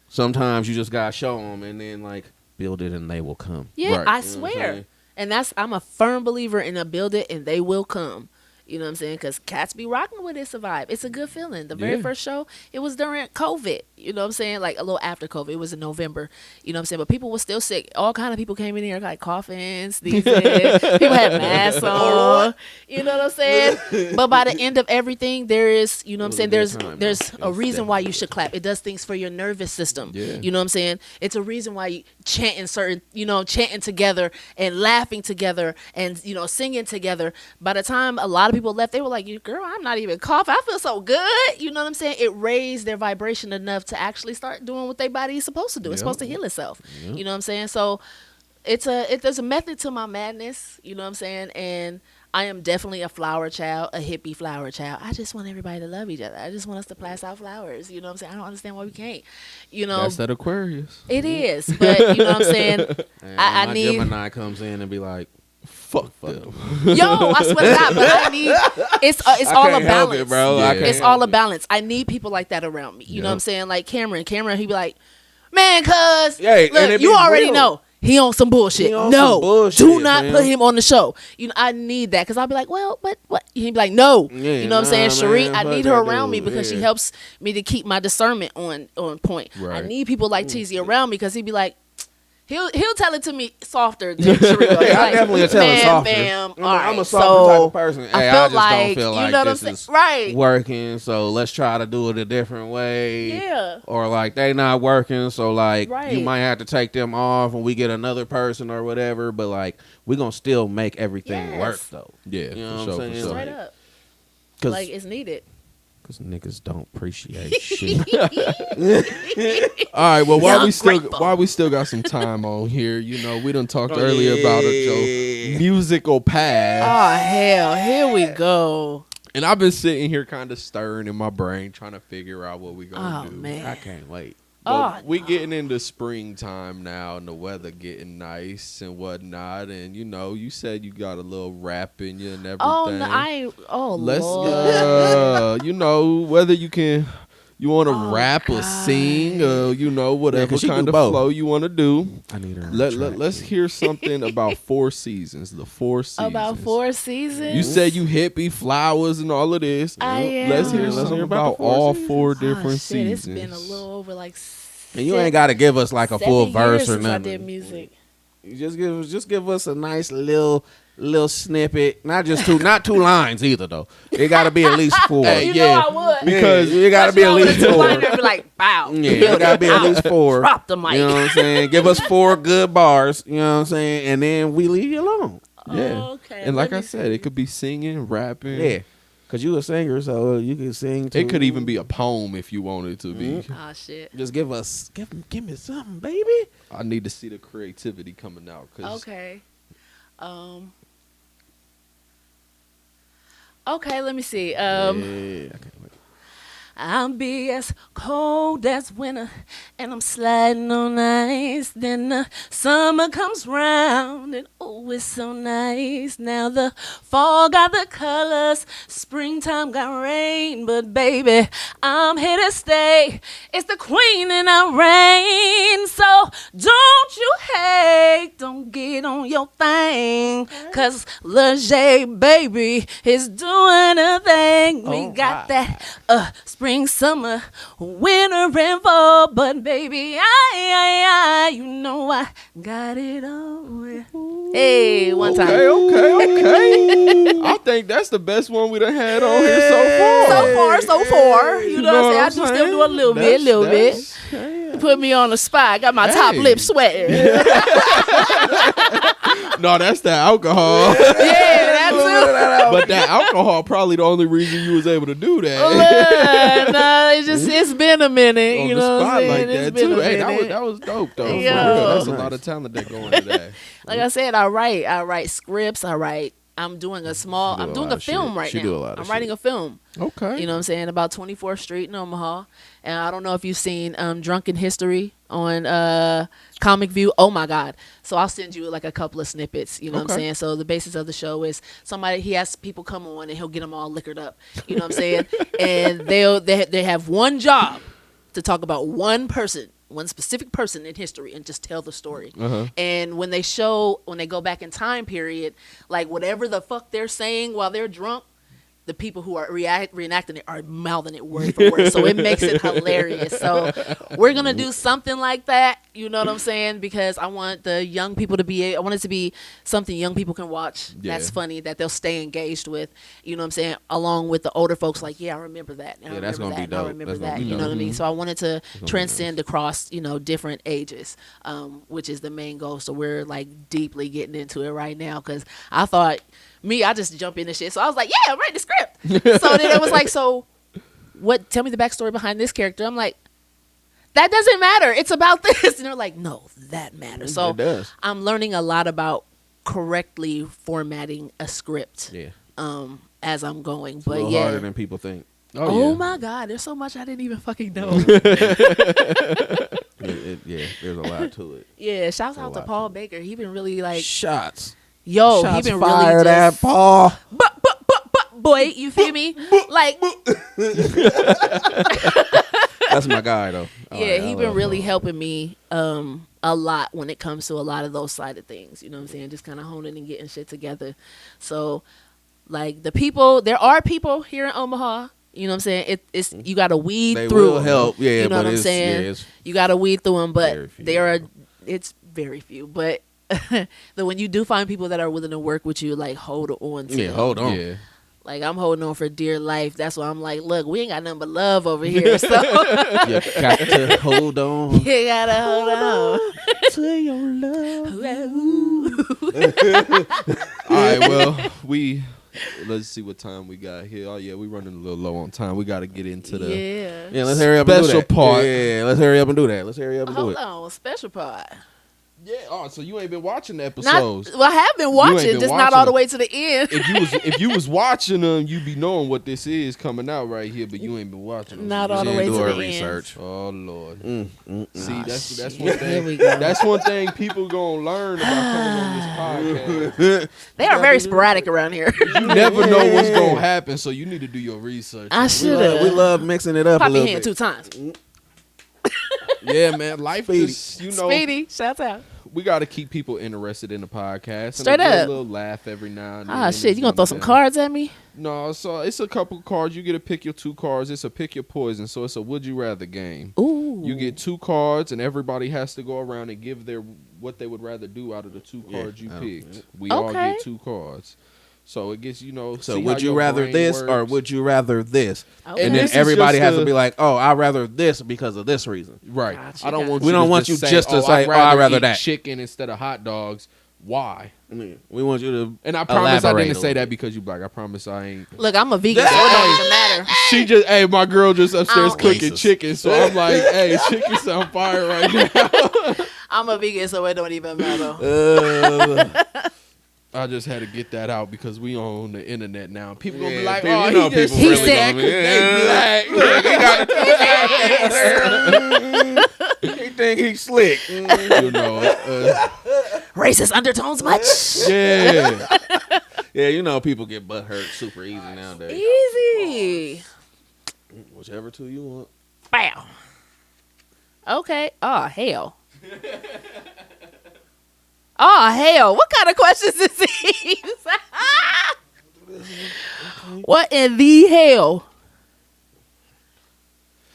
sometimes you just gotta show them, and then like build it, and they will come. Yeah, I swear. And I'm a firm believer in a build it, and they will come. You know what I'm saying? Because cats be rocking with it, survive. It's a good feeling. The very first show, it was during COVID. You know what I'm saying? Like a little after COVID. It was in November. You know what I'm saying? But people were still sick. All kind of people came in here like coughing, sneezing. People had masks on. You know what I'm saying? But by the end of everything, there is, you know what I'm saying? There's a reason why you should clap. It does things for your nervous system. Yeah. You know what I'm saying? It's a reason why you chanting together and laughing together and, singing together. By the time a lot of people left, they were like, girl, I'm not even coughing. I feel so good. You know what I'm saying? It raised their vibration enough to actually start doing what their body is supposed to do. It's supposed to heal itself. You know what I'm saying? So there's a method to my madness. You know what I'm saying? And I am definitely a flower child, a hippie flower child. I just want everybody to love each other. I just want us to pass out flowers. You know what I'm saying? I don't understand why we can't. That's that Aquarius. It is. But you know what I'm saying? I need. Gemini comes in and be like, fuck them. Yo, I swear to God, but I need it's all a balance. It, bro. Yeah. It's all a balance. I need people like that around me. You know what I'm saying? Like Cameron, he be like, man, cuz look, you already know he on some bullshit. Do not put him on the show. I need that because I'll be like, well, but what? He'd be like, no. Yeah, you know what I'm saying? Cherie, I need her around me because she helps me to keep my discernment on point. Right. I need people like Teezy around me because he'd be like, He'll tell it to me softer than Cherie. I definitely tell it softer. I'm a softer type of person. Hey, I just don't feel like this is working, so let's try to do it a different way. Yeah. Or like they not working, so like you might have to take them off and we get another person or whatever, but like we're going to still make everything work though. Yeah, you know what I'm saying? Straight up. Like it's needed. Because niggas don't appreciate shit. All right, well, while we still got some time on here, we done talked earlier about your musical past. Oh, hell, here we go. And I've been sitting here kind of stirring in my brain, trying to figure out what we gonna do. Man. I can't wait. We getting into springtime now, and the weather getting nice and whatnot. And you said you got a little rap in you and everything. Lord. Whether you want to rap or sing, whatever kind of flow you want to do. I need her. Let's hear something about Four Seasons. The Four Seasons. About Four Seasons. You said you hippie flowers and all of this. Let's hear something about all four different seasons. It's been a little over like. And you ain't got to give us like a full verse or nothing. I did music. You just give us a nice little snippet. Not two lines either though. It got to be at least 4. Know I would. Because it got to be at least 4. Be like, bow. Yeah, it got to be at least 4. Drop the mic. You know what I'm saying? Give us 4 good bars. You know what I'm saying? And then we leave you alone. Yeah. Okay. And like I said, it could be singing, rapping. Yeah. Because you a singer, so you can sing too. It could even be a poem if you want it to be. Oh, shit. Just give me something, baby. I need to see the creativity coming out. Okay. Okay, let me see. Yeah, I can't wait. I'll be as cold as winter, and I'm sliding on ice. Then the summer comes round, and oh, it's so nice. Now the fall got the colors, springtime got rain, but baby, I'm here to stay. It's the queen and I reign. So don't you hate, don't get on your thing, 'cause Laghe, baby, is doing a thing. We got that spring, summer, winter, and fall, but baby, I got it all. Hey, one time. Okay. I think that's the best one we done had on here so far. So far. You know what I'm saying? I do still do a little bit. Put me on the spot. I got my top lip sweating. No, that's the alcohol. Yeah, that's it. But that alcohol probably the only reason you was able to do that. No, it's been a minute. On You the know what spot I'm saying? like It's that been too. a Hey, minute. that was dope though. For Yo. real. That's a Nice. lot of talent that go into that. Like I said, I write scripts. I'm doing a She do a lot of film shit. right She now. do a lot of I'm writing shit. a film. Okay. You know what I'm saying? About 24th Street in Omaha. And I don't know if you've seen Drunken History on Comic View. Oh my God. So I'll send you like a couple of snippets. You know what I'm Okay. saying? So the basis of the show is he has people come on and he'll get them all liquored up. You know what I'm saying? And they have one job to talk about one specific person in history and just tell the story. Uh-huh. And when they go back in time period, like whatever the fuck they're saying while they're drunk, the people who are reenacting it are mouthing it word for word. So it makes it hilarious. So we're going to do something like that. You know what I'm saying? Because I want the young people I want it to be something young people can watch. Yeah. That's funny, that they'll stay engaged with. You know what I'm saying? Along with the older folks like, yeah, I remember that. Yeah, that's gonna be dope. I remember That's gonna that. be You know dope. what I mean? So I wanted to be transcend across, different ages, which is the main goal. So we're like deeply getting into it right now because I thought, I just jump into shit. So I was like, yeah, write the script. So then it was like, so tell me the backstory behind this character. I'm like, that doesn't matter. It's about this. And they're like, no, that matters. So It does. I'm learning a lot about correctly formatting a script Yeah. as I'm going. It's a But little yeah. harder than people think. Oh my God, there's so much I didn't even fucking know. Yeah, there's a lot to it. Yeah, shouts out to lot Paul Baker. He been really like, Shots. he Shots been fired really at just, Paul. boy, you feel me? Like, That's my guy though. yeah, he been really Paul. helping me a lot when it comes to a lot of those side of things. You know what I'm saying? Just kind of honing and getting shit together. So, like there are people here in Omaha. You know what I'm saying? It's you got to weed They through will 'em. help. Yeah, you know but what I'm it's, saying? yeah, it's You got to weed through them, very but few. it's very few. But when you do find people that are willing to work with you, like hold on to them. hold on. Yeah. Like I'm holding on for dear life. That's why I'm like, look, we ain't got nothing but love over here. So You got to hold on you gotta hold on. to your love. All right, well, let's see what time we got here. Oh yeah, we running a little low on time. We got to get into the Yeah. Yeah, let's hurry up and do Special that. part. Yeah, let's hurry up and do that. Let's hurry up and do Hold it. on, special part. Yeah. Oh, so you ain't been watching the Not, episodes. well, I have been watching, been just not watching all the them. way to the end. if you was watching them, you be knowing what this is coming out right here, but you ain't been watching them. Not You all the just way ain't to doing the research. end. Oh Lord. See, Ah, that's shit. one Here we thing. go. That's one thing people gonna learn about coming on this podcast. They are very sporadic around here. You never know what's gonna happen, so you need to do your research. I should have. We love mixing it up a Pop your little hand bit. 2 times. Yeah, man. Life is, Speedy, shout out. we got to keep people interested in the podcast. And Straight a up. little laugh every now and then. Ah, shit, you gonna throw some down. cards at me? No, so it's a couple cards. You get to pick your 2 cards. It's a pick your poison. So it's a would you rather game. Ooh. You get 2 cards, and everybody has to go around and give what they would rather do out of the 2 cards you picked. We all Okay. get 2 cards. So it gets, So see would how you your rather brain this or works. would you rather this? Okay. And this then is everybody just has to a- be like, oh, I'd rather this because of this reason. Right. Gotcha, I don't gotcha. want We you don't to want just you just to oh, say, I'd oh, I'd rather eat that. chicken instead of hot dogs. Why? We want you to And I promise I elaborate didn't a say little that because you black. I promise I ain't. Look, I'm a vegan, so it don't even matter. She just, hey, my girl just upstairs Oh. cooking Racist. chicken. So I'm like, hey, chicken sound fire right now. I'm a vegan, so it don't even matter. I just had to get that out because we on the internet now. People gonna be Yeah, like, people- oh, you know he just people really said gonna be- they black. He think he's slick. You know, Racist undertones much? yeah. Yeah, you know people get butt hurt super easy nowadays. Easy. Whichever 2 you want. Bow. Okay. Oh, hell. Oh, hell. What kind of questions is these? What in the hell?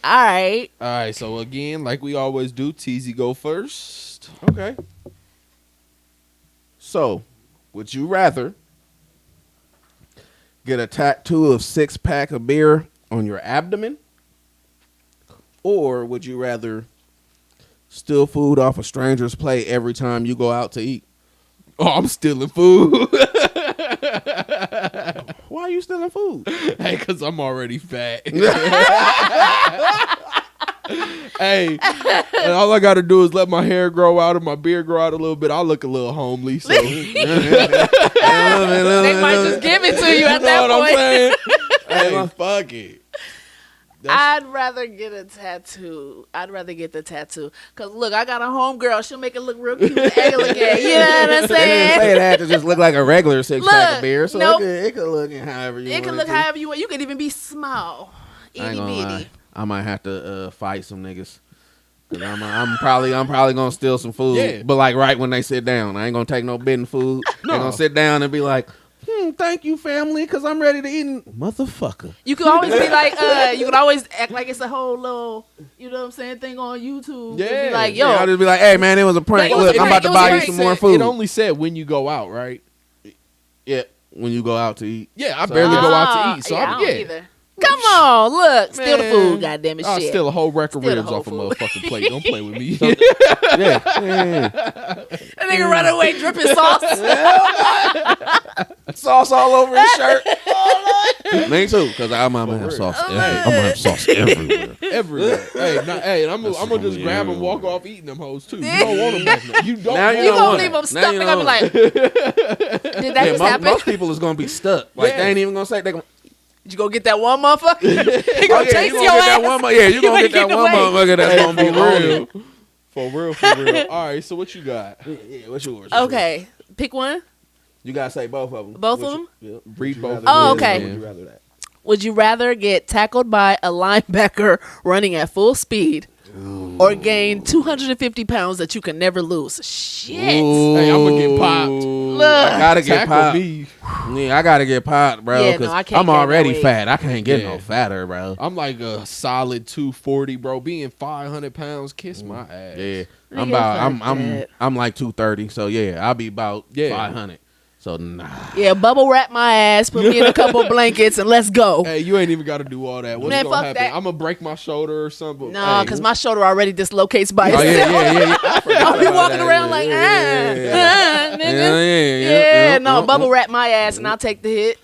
All right. All right. So again, like we always do, TZ go first. Okay. So, would you rather get a tattoo of 6-pack of beer on your abdomen? Or would you rather steal food off a stranger's plate every time you go out to eat? Oh, I'm stealing food. Why are you stealing food? Hey, because I'm already fat. Hey, and all I got to do is let my hair grow out and my beard grow out a little bit. I look a little homely. So They might just give it to you at that know what point. I'm saying? Hey, fuck it. I'd rather get a tattoo. I'd rather get the tattoo. Because, look, I got a homegirl. She'll make it look real cute and elegant. You know what I'm They didn't saying? say it had to just look like a regular six-pack Look, of beer. So nope. it could look however you want. It can look however you want. You can even be small. I ain't Itty gonna lie. bitty. I might have to fight some niggas. Cause I'm probably gonna steal some food. Yeah. But like right when they sit down, I ain't gonna take no bidding food. No. They're gonna sit down and be like, thank you, family, cause I'm ready to eat. Motherfucker. You can always be like, you can always act like it's a whole little, you know what I'm saying, thing on YouTube. Yeah. Be like, yo, I'll just be like, hey man, it was a prank. Like, Look, I'm about to buy you it some was more great. food. It only said when you go out, right? Yeah, when you go out to eat. Yeah, I barely go out to eat. So I I'm, don't either. Come on, look, steal the Man, food, goddamn it, I'll shit. steal a whole rack of Steal the ribs whole off a food. motherfucking plate. Don't play with me. Yeah. That nigga run away dripping sauce. Sauce all over his shirt. Me too, cause I'm gonna have sauce. I'm gonna have sauce everywhere. Everywhere. Hey, I'm gonna just grab and walk off eating them hoes too. You don't want them back now. You don't. Now You don't gonna want leave it. them Now stuck? you They don't gonna be want like, did that just happen? most people is gonna be stuck. Like Yeah. they ain't even gonna say they gonna. Did you go get that one motherfucker? He gonna Oh, chase you your gonna get ass. that one. Yeah, you gonna ain't get that getting one away. motherfucker that's Hey, gonna be for real. For real. All right, so what you got? Yeah, what's yours? Okay, pick one. You gotta say both of them. Both of them? Yeah. Read both. Oh, of them, okay. man. Would you rather that? Would you rather get tackled by a linebacker running at full speed, or gain 250 pounds that you can never lose? Shit. Hey, I'm gonna get popped. Look. I gotta get Tackle popped. me. Yeah, I gotta get popped, bro. Yeah, no, Cause I can't I'm gain that already weight. fat. I can't get Yeah. no fatter, bro. I'm like a solid 240, bro. Being 500 pounds, kiss my ass. Yeah, Nigga, fuck that. I'm like 230. So yeah, I'll be about Yeah. 500. So nah. Yeah, bubble wrap my ass, put me in a couple blankets, and let's go. Hey, you ain't even got to do all that. What's Man, gonna fuck happen? that. I'm gonna break my shoulder or something. No, Hey, because my shoulder already dislocates by Oh itself. yeah. I forgot I'll be about walking that. around like, nigga. Yeah, No, bubble wrap my ass, and I'll take the hit.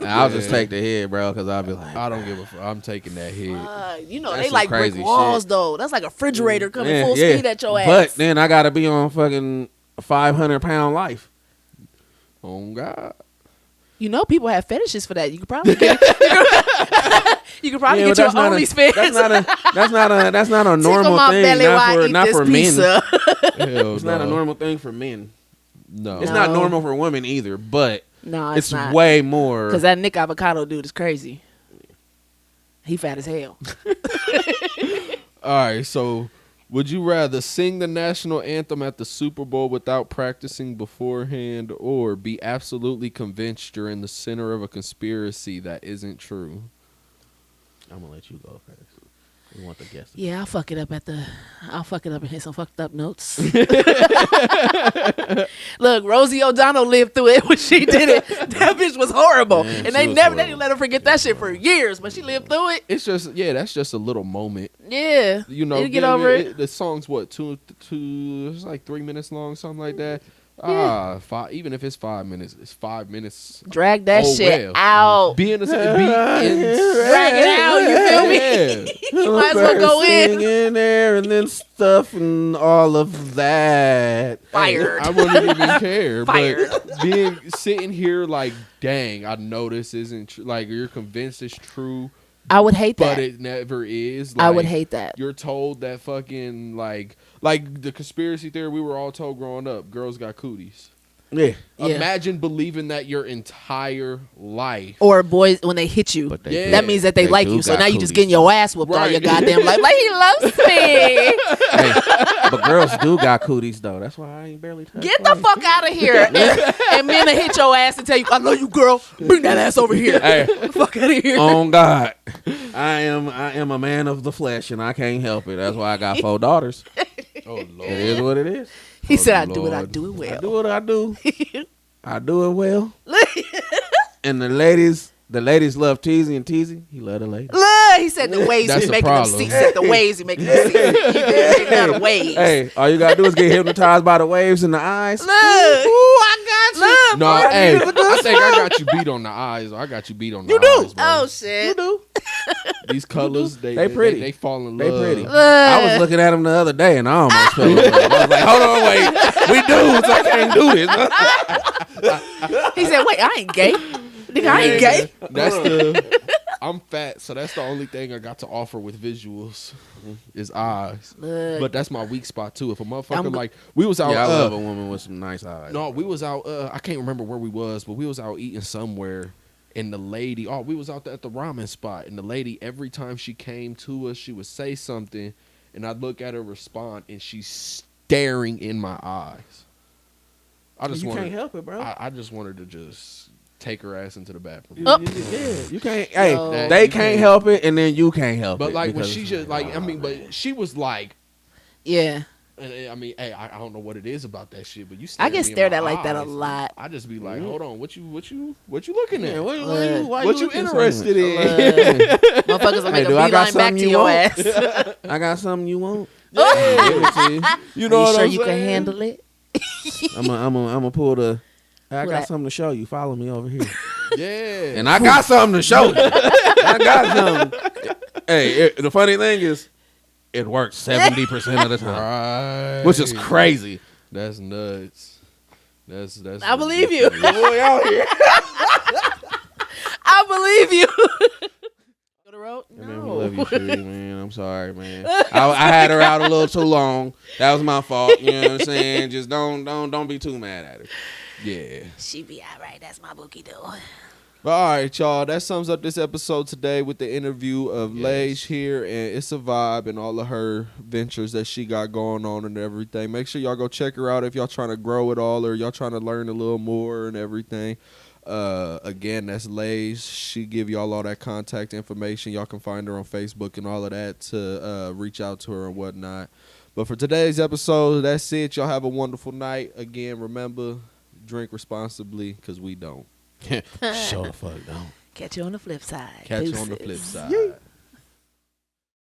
I'll just take the hit, bro, because I'll be like, I don't give a fuck. I'm taking that hit. You know, That's they some like brick crazy walls, shit. though. That's like a refrigerator coming yeah, full yeah. speed at your ass. But then I gotta be on fucking 500-pound life. Oh God. You know, people have fetishes for that. You could probably get, you could probably Yeah, get but your OnlyFans. That's not a normal Tickle my thing. belly while I eat Not this for men. pizza. Hell It's not a no. normal thing for men. No. It's No. not normal for women either, but No, it's not. way more. Because that Nick Avocado dude is crazy. He fat as hell. All right, so would you rather sing the national anthem at the Super Bowl without practicing beforehand, or be absolutely convinced you're in the center of a conspiracy that isn't true? I'm gonna let you go first. You want the guess? Yeah, I'll fuck it up and hit some fucked up notes. Look, Rosie O'Donnell lived through it when she did it. That bitch was horrible. Man, and she they was didn't horrible. let her forget that shit for years, but she lived through it. It's just, that's just a little moment. Yeah. You know, Get over it. The song's what, two, it's like 3 minutes long, something like that. Yeah. Even if it's 5 minutes, it's 5 minutes. Drag that Oh, shit well. out. Be in the Drag it out, you feel me? You might as well go in. in there and then stuff and all of that. Fired. I wouldn't even care. Fired. But sitting here like, dang, I know this isn't true. Like, you're convinced it's true, I would hate but that. it never is. I would Like, hate that. You're told that fucking like the conspiracy theory we were all told growing up, girls got cooties. Yeah. Yeah. Imagine believing that your entire life. Or boys, when they hit you, But Yeah. that means that they like do you. So got now you just cooties. getting your ass whooped all Right. your goddamn life. Like, he loves me. Hey, but girls do got cooties though. That's why I ain't barely touched. Get the fuck out of here. And men will hit your ass and tell you, I love you, girl. Bring that ass over here. Hey, Fuck out of here. on God, I am a man of the flesh and I can't help it. That's why I got 4 daughters. Oh Lord. It is what it is. He said, I Lord. do it I well. do what I do. I do it well. And the ladies love Teasy, and Teasy, he love the ladies. Look. He said the waves That's he a making them problem. seats. Said the waves he making them seats. You know the waves. Hey, all you gotta do is get hypnotized by the waves in the eyes. Look. Ooh, I got you. Look, No, boy. hey, I think I got you beat on the eyes. I got you beat on the eyes. do. Bro. Oh shit. You do. These colors, They pretty. They fall in They love. pretty. I was looking at them the other day and I almost fell in love. I was like, hold on, wait. We dudes. I can't do this. He said, "Wait, I ain't gay. Nigga, I ain't gay." That's the. I'm fat, so that's the only thing I got to offer with visuals is eyes. Look. But that's my weak spot too. If a motherfucker like we was out, Yeah, I love a woman with some nice eyes. no, we was out. I can't remember where we was, but we was out eating somewhere. And the lady, we was out there at the ramen spot. And the lady, every time she came to us, she would say something. And I'd look at her respond, and she's staring in my eyes. You can't help it, bro. I just wanted to just take her ass into the bathroom. You can't. Hey, No. they can't help it, and then you can't help it. But like when because she it's just like, I mean, but she was like, Yeah. and I mean, hey, I don't know what it is about that shit, but you. I get stare stared me at in my like that a eyes. lot. I just be like, hold on, what you looking at? Yeah, why What you looking so interested much? in? Motherfuckers will make do a I got beeline back something to you your want? ass. I got something you want. Yeah. Give it to you. You know Are you what sure I'm you can saying? handle it? I'm gonna pull the. I got What? something to show you. Follow me over here. Yeah, And I got something to show you. I got something. Hey, the funny thing is, it works 70% of the time, right, which is crazy. That's nuts. That's. I believe you. Boy, out here. I believe you. Go to road? Man, we love you, Sheree, man. I'm sorry, man. I had her out a little too long. That was my fault. You know what I'm saying? Just don't be too mad at her. Yeah. She be all right. That's my bookie do. But all right, y'all. That sums up this episode today with the interview of Laghe here, and it's a vibe and all of her ventures that she got going on and everything. Make sure y'all go check her out if y'all trying to grow it all or y'all trying to learn a little more and everything. Again, that's Laghe. She give y'all all that contact information. Y'all can find her on Facebook and all of that to reach out to her and whatnot. But for today's episode, that's it. Y'all have a wonderful night. Again, remember, drink responsibly because we don't. Sure the fuck don't. Catch you on the flip side. Catch you on the Deuces. flip side.